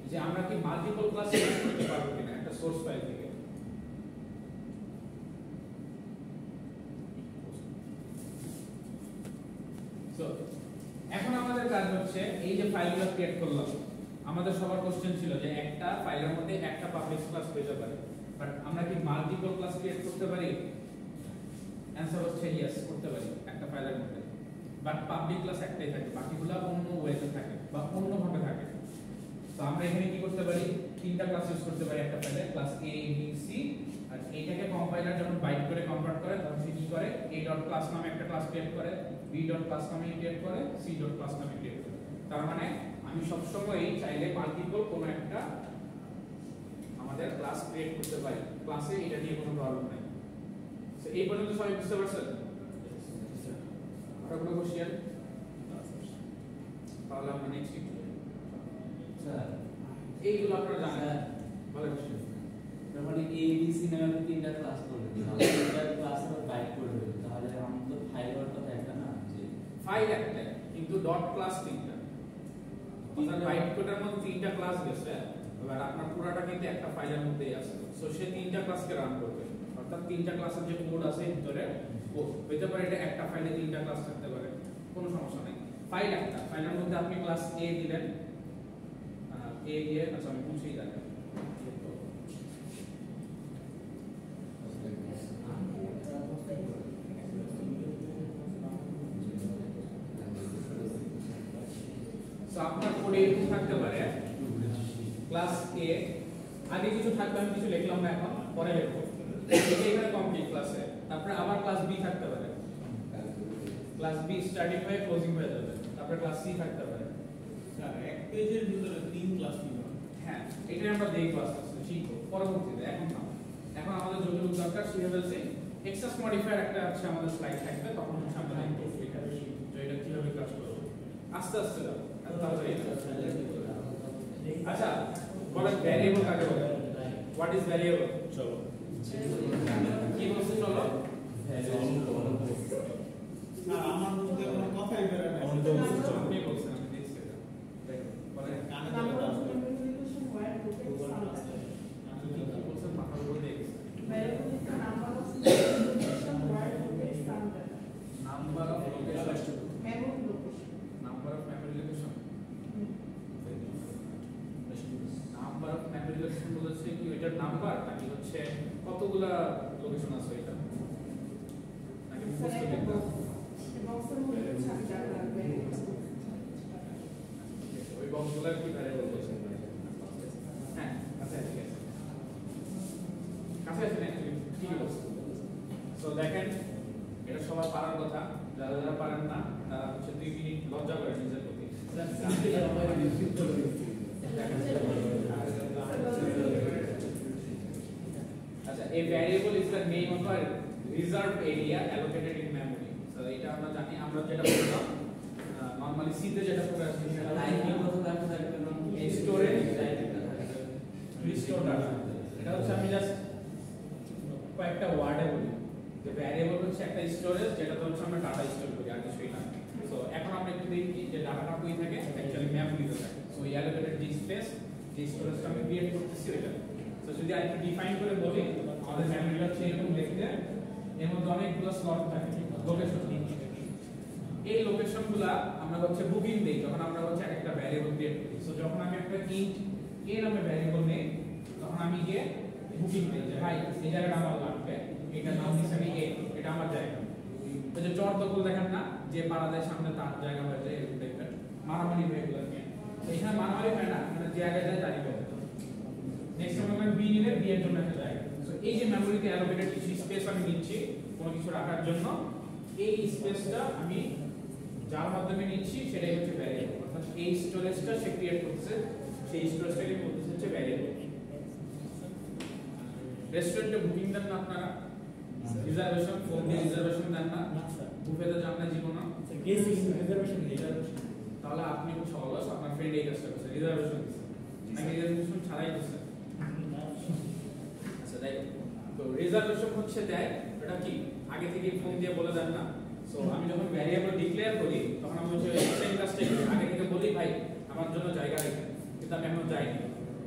যে আমরা কি মাল্টিপল ক্লাস ইউজ করতে পারবো কিনা একটা সোর্স ফাইল থেকে। সো এখন আমাদের কাজ হচ্ছে এই যে ফাইলগুলো ক্রিয়েট করলাম, আমাদের সবার কোশ্চেন ছিল যে একটা ফাইলের মধ্যে একটা পাবলিক ক্লাস পেতে পারে, বাট আমরা কি মাল্টিপল ক্লাস ক্রিয়েট করতে পারি? অ্যানসার হচ্ছে ইয়েস, করতে পারি একটা ফাইলের মধ্যে, বাট পাবলিক ক্লাস একটাই থাকে, বাকিগুলো অন্য ওয়েতে থাকে বা অন্য ভাবে থাকে। তো আমরা এখানে কি করতে পারি, তিনটা ক্লাস ইউজ করতে পারি একটা ফাইলে, ক্লাস a b c। আর এইটাকে কম্পাইলার যখন বাইট করে কনভার্ট করে তখন সে কি করে, a.class নামে একটা ক্লাস ক্রিয়েট করে, b.class নামে ক্রিয়েট করে, c.class নামে ক্রিয়েট করে। তার মানে আমি সবসময় চাইলে মাল্টিপল কোনো একটা আমাদের ক্লাস ক্রিয়েট করতে পারি, ক্লাসে এটা নিয়ে কোনো প্রবলেম নাই। সো এই পর্যন্ত সবাই বুঝতে পারছেন? আর কোনো কোশ্চেন? তাহলে আমরা নেক্সট কি করব? স্যার এইগুলো আপনারা জানেন, ভালো কোশ্চেন। যখন এ বি সি নামে তিনটা ক্লাস করবে, তাহলে তিনটা ক্লাসের বাইট করবে, তাহলে আমার তো ফাইলের কথা একটা না, যে ফাইল একটা কিন্তু ডট ক্লাস তিনটা। অর্থাৎ বাইট কোডের মধ্যে তিনটা ক্লাস গেছে, এবার আপনার পুরোটা কিন্তু একটা ফাইলের মধ্যেই আছে। সো সে তিনটা ক্লাসকে রান করবে, অর্থাৎ তিনটা ক্লাসের যে কোড আছে ভিতরে হইতে পারে এটা একটা ফাইলে তিনটা ক্লাস থাকতে পারে, কোনো সমস্যা নেই। ফাইল একটা, ফাইলের মধ্যে আপনি ক্লাস a দিলেন, a দিয়ে আচ্ছা আমি মুছেই দেখাই। সো আপনার কোডে এরকম থাকতে পারে ক্লাস a, আগে কিছু থাকবে, আমি কিছু লিখলাম না, এখন পরে লিখবো। এটা এখানে কমপ্লিট ক্লাসে, তারপরে আবার ক্লাস b থাকতে পারে, ক্লাস b স্টার্টিং হয়ে ক্লোজিং হয়ে যাবে, তারপরে ক্লাস c থাকতে পারে। স্যার এক পেজের ভিতরে তিন ক্লাস নিব। হ্যাঁ, এটা আমরা দেখব আস্তে আস্তে, ঠিক পরবর্তীতে, এখন না। এখন আমাদের যতটুকু দরকার শিখে ফেলছি। এক্সেস মডিফায়ার একটা আছে আমাদের স্লাইড থাকবে, তখন হচ্ছে আমরা দেখব এটা তো এটা কিভাবে কাজ করবে, আস্তে আস্তে যাবো। আচ্ছা, বলেন ভ্যারিয়েবল কাকে বলে? What is variable? চলো কি বলছে? চলো স্যার আমার মধ্যে কোনো কথাই বের হয় না। আমার তো বুঝতে চলো আপনি বলছেন, আমি দেখছি এটা। দেখো, বলেন কানে ধরে দাও। কি বলছেন, মাথার উপর দিয়ে গেছে। Number of location, number of memory location, number of memory location বলেছে কি এটার নাম্বার নাকি হচ্ছে কতগুলা লোকেশন আছে এটা, নাকি মুখস্থ লিখতে হবে? ওই বক্সগুলোর কি ভ্যারিয়েবল বলছেন? হ্যাঁ, আচ্ছা ঠিক আছে, কাছে আছে না ঠিক আছে। সো দেখেন, এটা সবার পারার কথা, যারা যারা পারেন না তারা হচ্ছে 2 মিনিট লজ্জা করে নিজের প্রতি। আচ্ছা, a variable is the name of a reserved area allocated in memory. So এটা আমরা জানি, আমরা যেটা বললাম নরমালি সি তে যেটা করে আসছে সেটা লাইনের কথা থাকতে থাকবে না, স্টোরেজ লাইনটা থাকবে, রিস্টোর ডাটা। এটা হচ্ছে আমি জাস্ট কয়েকটা ওয়ার্ডে বলি যে ভ্যারিয়েবল হচ্ছে একটা স্টোরেজ, যেটাতে হচ্ছে আমরা ডাটা স্টোর করি, আর কিছুই না। সো এখন আমরা একটু দেখি যে ডাটাটা কই থাকে, অ্যাকচুয়ালি মেমরিতে থাকে। সো এই অ্যালোকেটেড যে স্পেস, যে স্টোরেজটা আমি ক্রিয়েট করতেছি ওইটা। সো যদি আমি ডিফাইন করে বলি, আমাদের মেমরিটা হচ্ছে এরকম দেখতে, এর মধ্যে অনেকগুলো স্লট থাকে, লোকেশন। এই লোকেশনগুলো আমরা হচ্ছে বুকিং দেই যখন আমরা হচ্ছে একটা ভ্যারিয়েবল ক্রিয়েট করি। সো যখন আমি একটা int a নামে ভ্যারিয়েবল নেই তখন আমি গিয়ে বুকিং দেই যে ভাই এই জায়গাটা আমার লাগবে, এটা নাম দিছি আমি a, এটা আমার জায়গা। ওই যে চর দখল দেখেন না, যে পাড়া দেয় সামনে তার জায়গা হয়ে যায়, এরকম দেখবেন মারামারি হয়ে গেল নিয়ে। তো এখানে মারামারি হয় না, মানে যে জায়গায় যায় তারই হবে। নেক্সট টাইম আমি b নিলে b এর জন্য একটা জায়গা। সো এই যে মেমোরিতে অ্যালোকেটেড কিছু স্পেস আমি নিচ্ছি কোনো কিছু রাখার জন্য, এই স্পেসটা আমি যার মাধ্যমে নিচ্ছি সেটাই হচ্ছে ভ্যারিয়েবল। অর্থাৎ এই স্টোরেজটা সে ক্রিয়েট করছে, সেই স্টোরেজটাকে বলতেছে হচ্ছে ভ্যারিয়েবল। রেস্টুরেন্টে বুকিং দেন না আপনারা? রিজার্ভেশন, ফোন দিয়ে রিজার্ভেশন দেন না? বুফেতে যান না জীবনে? তাহলে আপনি হচ্ছে অলস, আপনার ফ্রেন্ড এই কাজটা করছে, রিজার্ভেশন দিচ্ছে নাকি রিজার্ভেশন ছাড়াই করছে? আচ্ছা তাই তো রিজার্ভেশন হচ্ছে দেয়, এটা কি আগে থেকে ফোন দিয়ে বলে দেন না? সো আমি যখন ভ্যারিয়েবল ডিক্লেয়ার করি তখন আমি হচ্ছে সেম কাজটা আগে থেকে বলি ভাই আমার জন্য জায়গা রেখে, কিন্তু আমি এখনো যাইনি।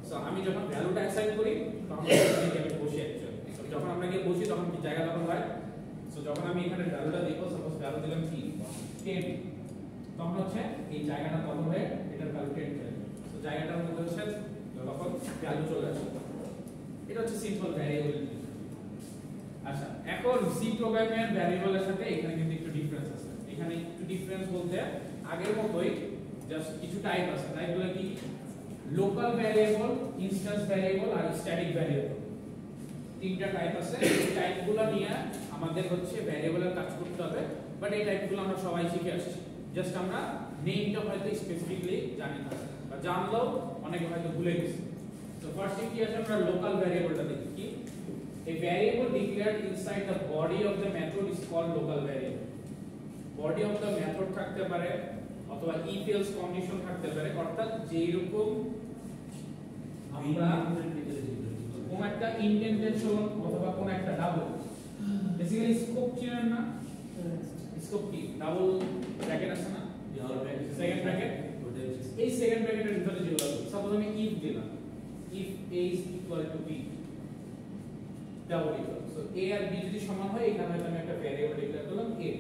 সো আমি যখন ভ্যালুটা অ্যাসাইন করি তখন আমি বসি অ্যাকচুয়ালি। সো যখন আমরা গিয়ে বসি তখন কি জায়গা দখল হয়? সো যখন আমি এখানে ভ্যালুটা দিব, সাপোজ ভ্যালু দিলাম কি 10, তখন হচ্ছে এই জায়গাটা দখল হয়ে এটার ভ্যালু 10 চলে। সো জায়গাটার মধ্যে হচ্ছে তখন ভ্যালু চলে আসে। এটা হচ্ছে সিম্পল ভ্যারিয়েবল। আচ্ছা এখন সি প্রোগ্রামের ভ্যারিয়েবলের সাথে এখানে কিন্তু একটু ডিফারেন্স আছে। এখানে একটু ডিফারেন্স বলতে আগের মতোই জাস্ট কিছু টাইপ আছে। টাইপগুলো কি? লোকাল ভ্যারিয়েবল, ইনস্ট্যান্স ভ্যারিয়েবল আর স্ট্যাটিক ভ্যারিয়েবল। তিনটা টাইপ আছে। এই টাইপগুলো নিয়ে আমাদের হচ্ছে ভ্যারিয়েবলের কাজ করতে হবে, বাট এই টাইপগুলো আমরা সবাই শিখে আসছি। জাস্ট আমরা নেমটা হয়তো স্পেসিফিকলি জানি না, বা জানলেও অনেকে হয়তো ভুলে গেছি। তো ফার্স্ট কি আছে, আমরা লোকাল ভ্যারিয়েবলটা দেখি। কি? A variable declared inside the body of the method is called local variable. Body of the method থাকতে পারে অথবা if else condition থাকতে পারে, অর্থাৎ যেই রকম আমরা কোন একটা ইনডেন্টেশন অথবা কোন একটা ডাবল, বেসিক্যালি স্কোপ চিনেন না? স্কোপ কি? ডাবল ব্র্যাকেট আছে না, সেকেন্ড ব্র্যাকেট, এই সেকেন্ড ব্র্যাকেটের ভিতরে যেগুলো আছে, সাপোজ আমি if দিলাম, if a is equal to b, double equal, so a আর b যদি সমান হয় এখানে হয়তো আমি একটা ভ্যারিয়েবল ডিক্লেয়ার করলাম a।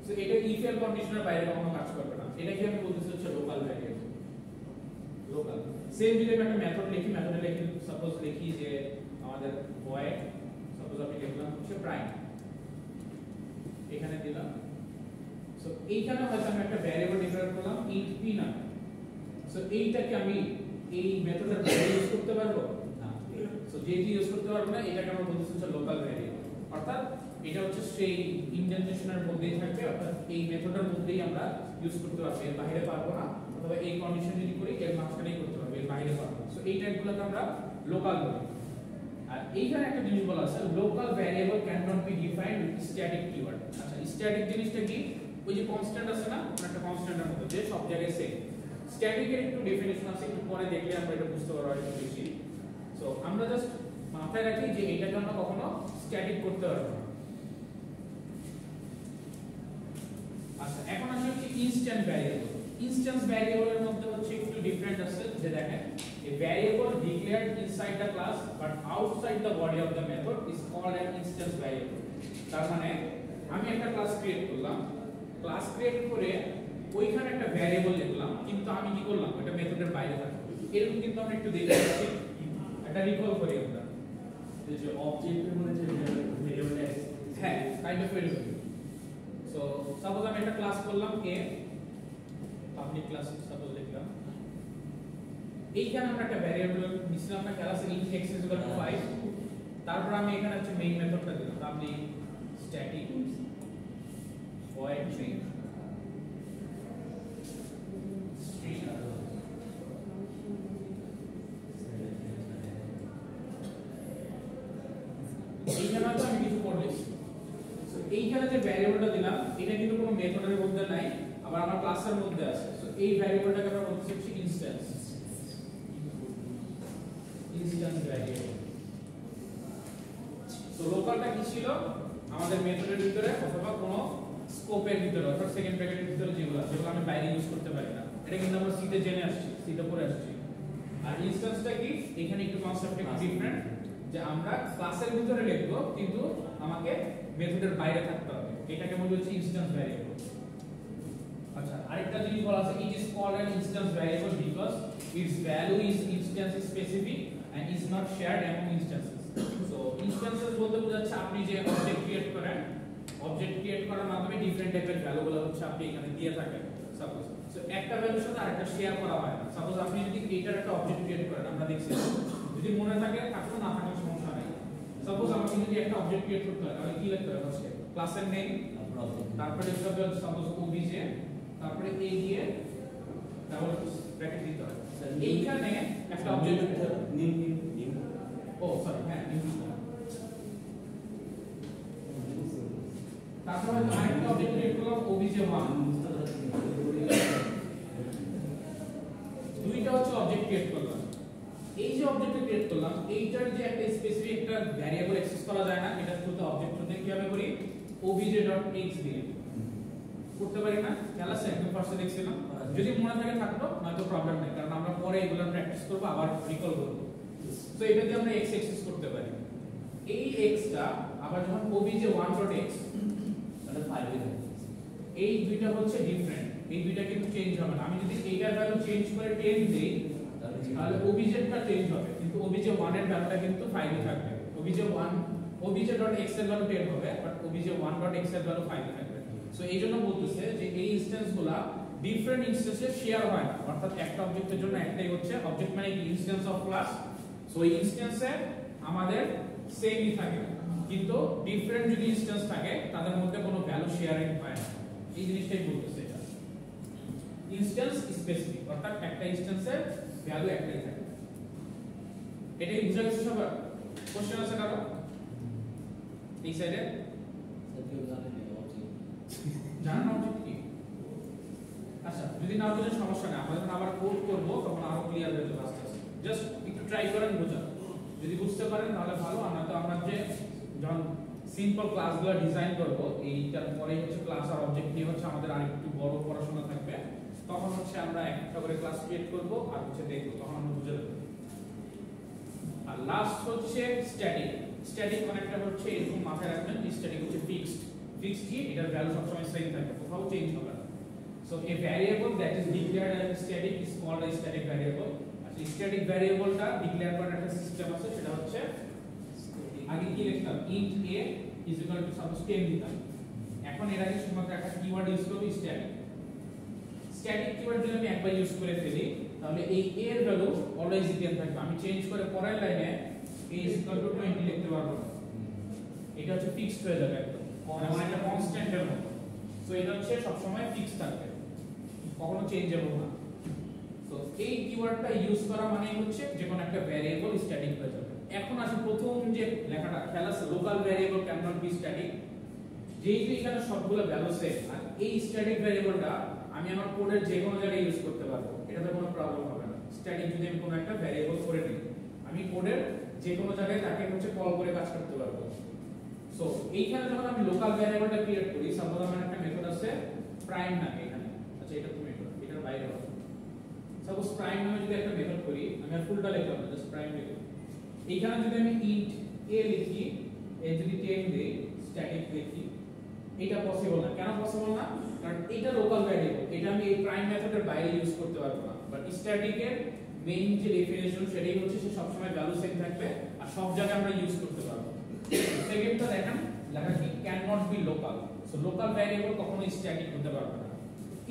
সো এটা if এর কন্ডিশনের বাইরে কখনো কাজ করবে না। এটাকে আমি বলতেছি হচ্ছে লোকাল ভ্যারিয়েবল। লোকাল সেম যদি আমি একটা মেথড লিখি, মেথডে লিখি সাপোজ লিখি যে আমাদের void, সাপোজ আমি লিখলাম হচ্ছে প্রাইম, এখানে দিলাম। সো এইখানে হয়তো আমি একটা ভ্যারিয়েবল ডিক্লেয়ার করলাম int p না। সো এইটাকে আমি এই মেথডের বাইরে ইউজ করতে পারবো না। সো যেটি ইউজ করতে পারবো না, এটাকে আমরা বলতেছি হচ্ছে লোকাল ভ্যারিয়েবল। অর্থাৎ এটা হচ্ছে সেই ইনডেন্টেশনের মধ্যেই থাকবে, অর্থাৎ এই মেথডের মধ্যেই আমরা ইউজ করতে পারবো, এর বাইরে পারবো না। অথবা এই কন্ডিশন যদি করি এর মাঝখানেই করতে পারবো, এর বাইরে পারবো না। সো এই টাইপগুলোকে আমরা লোকাল বলি। আর এইখানে একটা জিনিস বলা আছে, local variable can not B defined with static keyword. আচ্ছা স্ট্যাটিক জিনিসটা কি? ওই যে কনস্ট্যান্ট আছে না, কোন একটা কনস্ট্যান্টের মতো যে সব জায়গায় সেম। স্ট্যাটিকের একটু ডেফিনিশন আছে, একটু পরে দেখলে আমরা এটা বুঝতে পারবো একটু বেশি। সো আমরা জাস্ট মাথায় রাখি যে এটাকে আমরা কখনো স্ট্যাটিক করতে পারবো না। আচ্ছা এখন আসলে হচ্ছে ইনস্ট্যান্ট ভ্যারিয়েবল। ইনস্ট্যান্স ভ্যারিয়েবলের মধ্যে হচ্ছে একটু ডিফারেন্ট আছে, যে দেখেন a variable declared inside the class but outside the body of the method is called an instance variable. তার মানে আমি একটা ক্লাস ক্রিয়েট করলাম, ক্লাস ক্রিয়েট করে ওইখানে একটা ভ্যারিয়েবল লিখলাম, কিন্তু আমি কি করলাম ওটা মেথডের বাইরে থাকবে। এরকম কিন্তু আমরা একটু দেখে যাচ্ছি, একটা রিকল করি আমরা যে অবজেক্টের মধ্যে যে ভেরিয়েবলটা আছে, হ্যাঁ kind of variable. So suppose আমি একটা ক্লাস করলাম a, পাবলিক ক্লাস সাপোজ লিখলাম, এইখানে আমরা একটা ভ্যারিয়েবল নিছিলাম না ক্লাস int x = 5, তারপর আমি এখানে হচ্ছে মেইন মেথডটা দিলাম public static void main string। এইখানে হচ্ছে আমি কিছু কোড লিখছি। সো এইখানে যে ভ্যারিয়েবলটা দিলাম এটা কিন্তু কোনো মেথডের মধ্যে নাই, আবার আমার ক্লাসের মধ্যে আছে। সো এই ভ্যারিয়েবলটাকে আমরা বলছি হচ্ছে ইনস্ট্যান্স ভ্যারিয়েবল। সো লোকালটা কি ছিল? আমাদের মেথডের ভিতরে অথবা কোনো স্কোপের ভিতরে, অর্থাৎ সেকেন্ড ব্র্যাকেটের ভিতরে যেগুলো আমি বাইরে ইউজ করতে পারি না। এটা কিন্তু আমরা সিতে জেনে আসছি, সিতে পড়ে আসছি। আর ইনস্ট্যান্সটা কি? এখানে একটু কনসেপ্ট একটু ডিফারেন্ট, যে আমরা ক্লাসের ভিতরে লিখব কিন্তু আমাকে মেথডের বাইরে থাকতে হবে, এটাকে বলা হচ্ছে ইনস্ট্যান্স ভ্যারিয়েবল। আচ্ছা আরেকটা জিনিস বলা আছে, it is called an instance variable because its value is instance specific and is not shared among instances. So instances বলতে বোঝাচ্ছে আপনি যে অবজেক্ট ক্রিয়েট করেন, অবজেক্ট ক্রিয়েট করার মাধ্যমে ডিফারেন্ট টাইপের ভ্যালুগুলো হচ্ছে আপনি এখানে দিয়ে থাকেন। সাপোজ সো একটা ভ্যালুর সাথে আরেকটা শেয়ার করা হয় না। সাপোজ আপনি যদি এইটার একটা অবজেক্ট ক্রিয়েট করেন, আমরা দেখছি যদি মনে থাকে থাকলে না থাকলে সমস্যা নাই। সাপোজ আমাকে যদি একটা অবজেক্ট ক্রিয়েট করতে হয় তাহলে কি লিখতে হবে? ফার্স্টে ক্লাসের নেম, তারপরে হবে সাপোজ ওবিজে, তারপরে এ দিয়ে ডাবল ব্র্যাকেট দিতে হবে। এইখানে একটা অবজেক্ট নিউ ও সরি হ্যাঁ নিউ, তারপরে আরেকটা অবজেক্ট ক্রিয়েট করলাম obj1, দুইটা হচ্ছে অবজেক্ট ক্রিয়েট করলাম। এই যে অবজেক্ট ক্রিয়েট করলাম এইটার যে একটা স্পেসিফিক একটা ভ্যারিয়েবল অ্যাক্সেস করা যায় না, এটা শুধু অবজেক্ট হতে কিভাবে করি? obj.x দিয়ে করতে পারি না? খেলা আছে একদম ফার্স্টে দেখছিলাম, যদি মনে থাকে থাকলো নয়তো প্রবলেম নাই, কারণ আমরা পরে এগুলো প্র্যাকটিস করব, আবার রিকল করব। তো এটা দিয়ে আমরা x অ্যাক্সেস করতে পারি। এই x টা আবার যখন obj1.x তাহলে 5 এর এই দুইটা হচ্ছে ডিফারেন্ট, এই দুইটা কিন্তু চেঞ্জ হবে না। আমি যদি এইটার ভ্যালু চেঞ্জ করে 10 দেই তাহলে obj-টা চেঞ্জ হবে, কিন্তু obj1 এর ভ্যালুটা কিন্তু 5 এ থাকবে। obj.x এর ভ্যালু 10 হবে, বাট obj1.x এর ভ্যালু 5 এ থাকবে। সো এইজন্য বলতেছে যে এই ইনস্ট্যান্সগুলো ডিফারেন্ট ইনস্ট্যান্সে শেয়ার হয় না, অর্থাৎ একটা অবজেক্টের জন্য একটাই হচ্ছে অবজেক্ট, মানে কি ইনস্ট্যান্স অফ ক্লাস। সো এই ইনস্ট্যান্সে আমাদের সেমই থাকে, কিন্তু ডিফারেন্ট যদি ইনস্ট্যান্স থাকে তাদের মধ্যে কোনো ভ্যালু শেয়ারিং হয় না। এই জিনিসটাই বলতেছে এটা ইনস্ট্যান্স স্পেসিফিক, অর্থাৎ একটা ইনস্ট্যান্সের ভ্যালু একটাই থাকে। এটাই বুঝা গেছে সবার? কোশ্চেন আছে কারো এই সাইডে? জানানো উচিত কি? আচ্ছা যদি না বুঝেন সমস্যা নেই, আমরা যখন আবার কোড করব তখন আরো ক্লিয়ার হয়ে যাবে আস্তে আস্তে। জাস্ট একটু ট্রাই করেন বোঝার, যদি বুঝতে পারেন তাহলে ভালো। আমরা তো আমরা যে যখন সিম্পল ক্লাসগুলো ডিজাইন করব, এইটার পরে হচ্ছে ক্লাস আর অবজেক্ট নিয়ে হচ্ছে আমাদের আরেকটু বড় পড়াশোনা থাকবে, তখন হচ্ছে আমরা একটা করে ক্লাস ক্রিয়েট করব আর হচ্ছে দেখব, তখন আমরা বুঝে নেব। আর লাস্ট হচ্ছে স্ট্যাটিক। স্ট্যাটিক কানেক্টর হচ্ছে এরকম মাথায় রাখবেন, স্ট্যাটিক হচ্ছে ফিক্সড। ফিক্সড কি? এটার ভ্যালু সবসময় সেম থাকবে, কোথাও চেঞ্জ হবে না। So a variable that is declared as static is called a static variable. আচ্ছা স্ট্যাটিক ভ্যারিয়েবলটা ডিক্লেয়ার করার একটা সিস্টেম আছে, সেটা হচ্ছে আগে কি লিখতাম? int a is equal to suppose 10 দিতাম। এখন এর আগে শুধুমাত্র একটা কিওয়ার্ড ইউজ করব স্ট্যাটিক। স্ট্যাটিক কিওয়ার্ড যদি আমি একবার ইউজ করে ফেলি তাহলে এই a এর ভ্যালু অলওয়েজ 10 থাকবে। আমি চেঞ্জ করে পরের লাইনে a is equal to 20 লিখতে পারবো না, এটা হচ্ছে ফিক্সড হয়ে যাবে একদম, মানে একটা কনস্ট্যান্টের মতো। সো এটা হচ্ছে সব সময় ফিক্সড থাকবে, কখনো চেঞ্জ হবে না। তো এই কিওয়ার্ডটা ইউজ করা মানে হচ্ছে যে কোনো একটা ভ্যারিয়েবল স্ট্যাটিক হয়ে যাবে। এখন আসি প্রথম যে লেখাটা, খেয়াল আছে local variable can not be static. যেহেতু এখানে সবগুলো ভ্যালু সেম, আর এই স্ট্যাটিক ভ্যারিয়েবলটা আমি আমার কোডের যে কোনো জায়গায় ইউজ করতে পারবো, এটাতে কোনো প্রবলেম হবে না। স্ট্যাটিক যদি আমি কোনো একটা ভ্যারিয়েবল করে নিই, আমি কোডের যে কোনো জায়গায় তাকে হচ্ছে কল করে কাজ করতে পারবো। সো এইখানে যখন আমি লোকাল ভ্যারিয়েবলটা ক্রিয়েট করি, সাপোজ আমার একটা মেথড আছে প্রাইম নামে এখানে, আচ্ছা এটা তো মেথড, এটার বাইরে হবে। সাপোজ প্রাইম নামে যদি একটা মেথড করি, আমি আর ফুলটা লিখলাম না, জাস্ট প্রাইম লিখলাম। এইখানে যদি আমি int a লিখি, এ যদি 10 দেই, স্ট্যাটিক লিখি, এটা পসিবল না। কেন পসিবল না? কারণ এটা লোকাল ভ্যারিয়েবল, এটা আমি এই প্রাইম মেথডের বাইরে ইউজ করতে পারবো না। বাট স্ট্যাটিকের মেইন যে ডেফিনিশন সেটাই হচ্ছে সে সব সময় ভ্যালু সেম থাকবে আর সব জায়গায় আমরা ইউজ করতে পারবো। সেকেন্ডটা দেখেন লেখা কি? Can not be local. So local variable কখনো স্ট্যাটিক হতে পারবে না।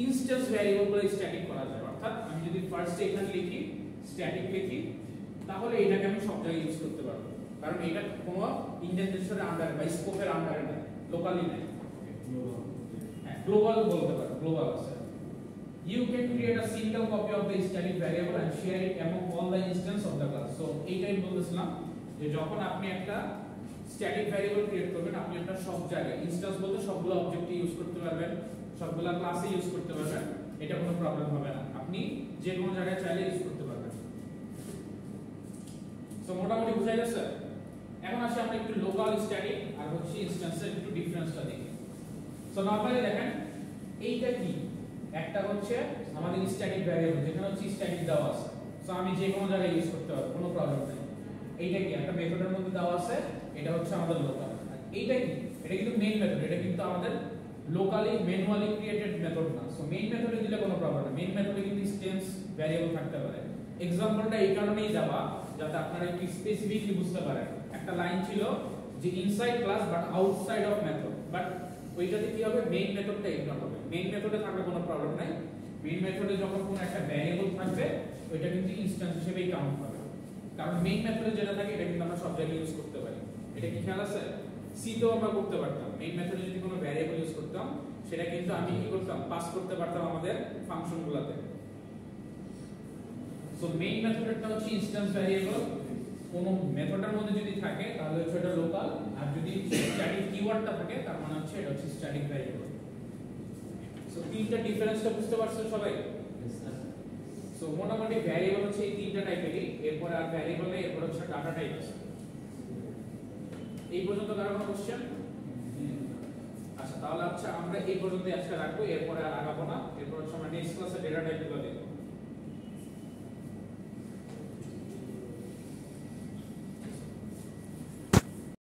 ইনস্ট্যান্স ভ্যারিয়েবলগুলো স্ট্যাটিক করা যায়, অর্থাৎ আমি যদি ফার্স্টে এখানে লিখি স্ট্যাটিক লিখি, তাহলে এটাকে আমি সব জায়গায় ইউজ করতে পারবো, কারণ এটা কোনো ইন্ডেন্টেশনের আন্ডারে বা স্কোপের আন্ডারে নাই, লোকালি নাই। হ্যাঁ গ্লোবাল বলতে পারো, গ্লোবাল আছে। You can create a single copy of the static variable and share it among all the instance of the class. So এইটাই বলতেছিলাম যে যখন আপনি একটা স্ট্যাটিক ভ্যারিয়েবল ক্রিয়েট করবেন, আপনি একটা সব জায়গায় ইনস্ট্যান্স বলতে সবগুলো অবজেক্টে ইউজ করতে পারবেন, সবগুলো ক্লাসে ইউজ করতে পারবেন, এটা কোনো প্রবলেম হবে না। আপনি যে কোনো জায়গায় চাইলে ইউজ করতে পারবেন। সো মোটামুটি বুঝা গেছে? এখন আসি আমরা একটু লোকাল স্ট্যাটিক আর হচ্ছে ইনস্ট্যান্সের একটু ডিফারেন্সটা দেখি। সো নরমালি দেখেন এইটা কি? একটা হচ্ছে আমাদের স্ট্যাটিক ভ্যারিয়েবল, যেখানে হচ্ছে স্ট্যাটিক দেওয়া আছে। সো আমি যে কোনো জায়গায় ইউজ করতে পারবো, কোনো প্রবলেম নেই। এইটা কি? একটা মেথডের মধ্যে দেওয়া আছে, এটা হচ্ছে আমাদের লোকাল। আর এইটা কি? এটা কিন্তু মেইন মেথড, এটা কিন্তু আমাদের লোকালি ম্যানুয়ালি ক্রিয়েটেড মেথড না। সো মেইন মেথডে দিলে কোনো প্রবলেম নেই, মেইন মেথডে কিন্তু ইনস্ট্যান্স ভ্যারিয়েবল থাকতে পারে। এক্সাম্পলটা এই কারণেই দেওয়া যাতে আপনারা একটু স্পেসিফিকলি বুঝতে পারেন। একটা লাইন ছিল যে inside class but outside of method, but ওইটাতে কি হবে, মেইন মেথডটা ইগনোর হবে। মেইন মেথডে থাকলে কোনো প্রবলেম নাই, মেইন মেথডে যখন কোনো একটা ভ্যারিয়েবল থাকবে ওইটা কিন্তু ইনস্ট্যান্স হিসেবেই কাউন্ট হবে, কারণ মেইন মেথডে যেটা থাকে এটা কিন্তু আমরা সব জায়গায় ইউজ করতে পারি। এটা কি খেয়াল আছে? সি তেও আমরা করতে পারতাম, মেইন মেথডে যদি কোনো ভ্যারিয়েবল ইউজ করতাম সেটা কিন্তু আমি কি করতাম, পাস করতে পারতাম আমাদের ফাংশনগুলোতে। সো মেইন মেথডটা হচ্ছে ইনস্ট্যান্স ভ্যারিয়েবল, কোন মেথডের মধ্যে যদি থাকে তাহলে হচ্ছে এটা লোকাল, আর যদি স্ট্যাটিক কিওয়ার্ডটা থাকে তার মানে হচ্ছে এটা হচ্ছে স্ট্যাটিক ভ্যারিয়েবল। সো তিনটা ডিফারেন্সটা বুঝতে পারছো সবাই? সো মোটামুটি ভ্যারিয়েবল হচ্ছে এই তিনটা টাইপেরই, এরপর আর ভ্যারিয়েবল নেই, এরপর হচ্ছে ডাটা টাইপ আছে। এই পর্যন্ত কারো কোনো কোশ্চেন? আচ্ছা তাহলে আমরা এই পর্যন্ত আজকে রাখবো, এরপরে আর আগাবো না, এরপর হচ্ছে আমরা নেক্সট ক্লাসে ডেটা টাইপগুলো দেখব।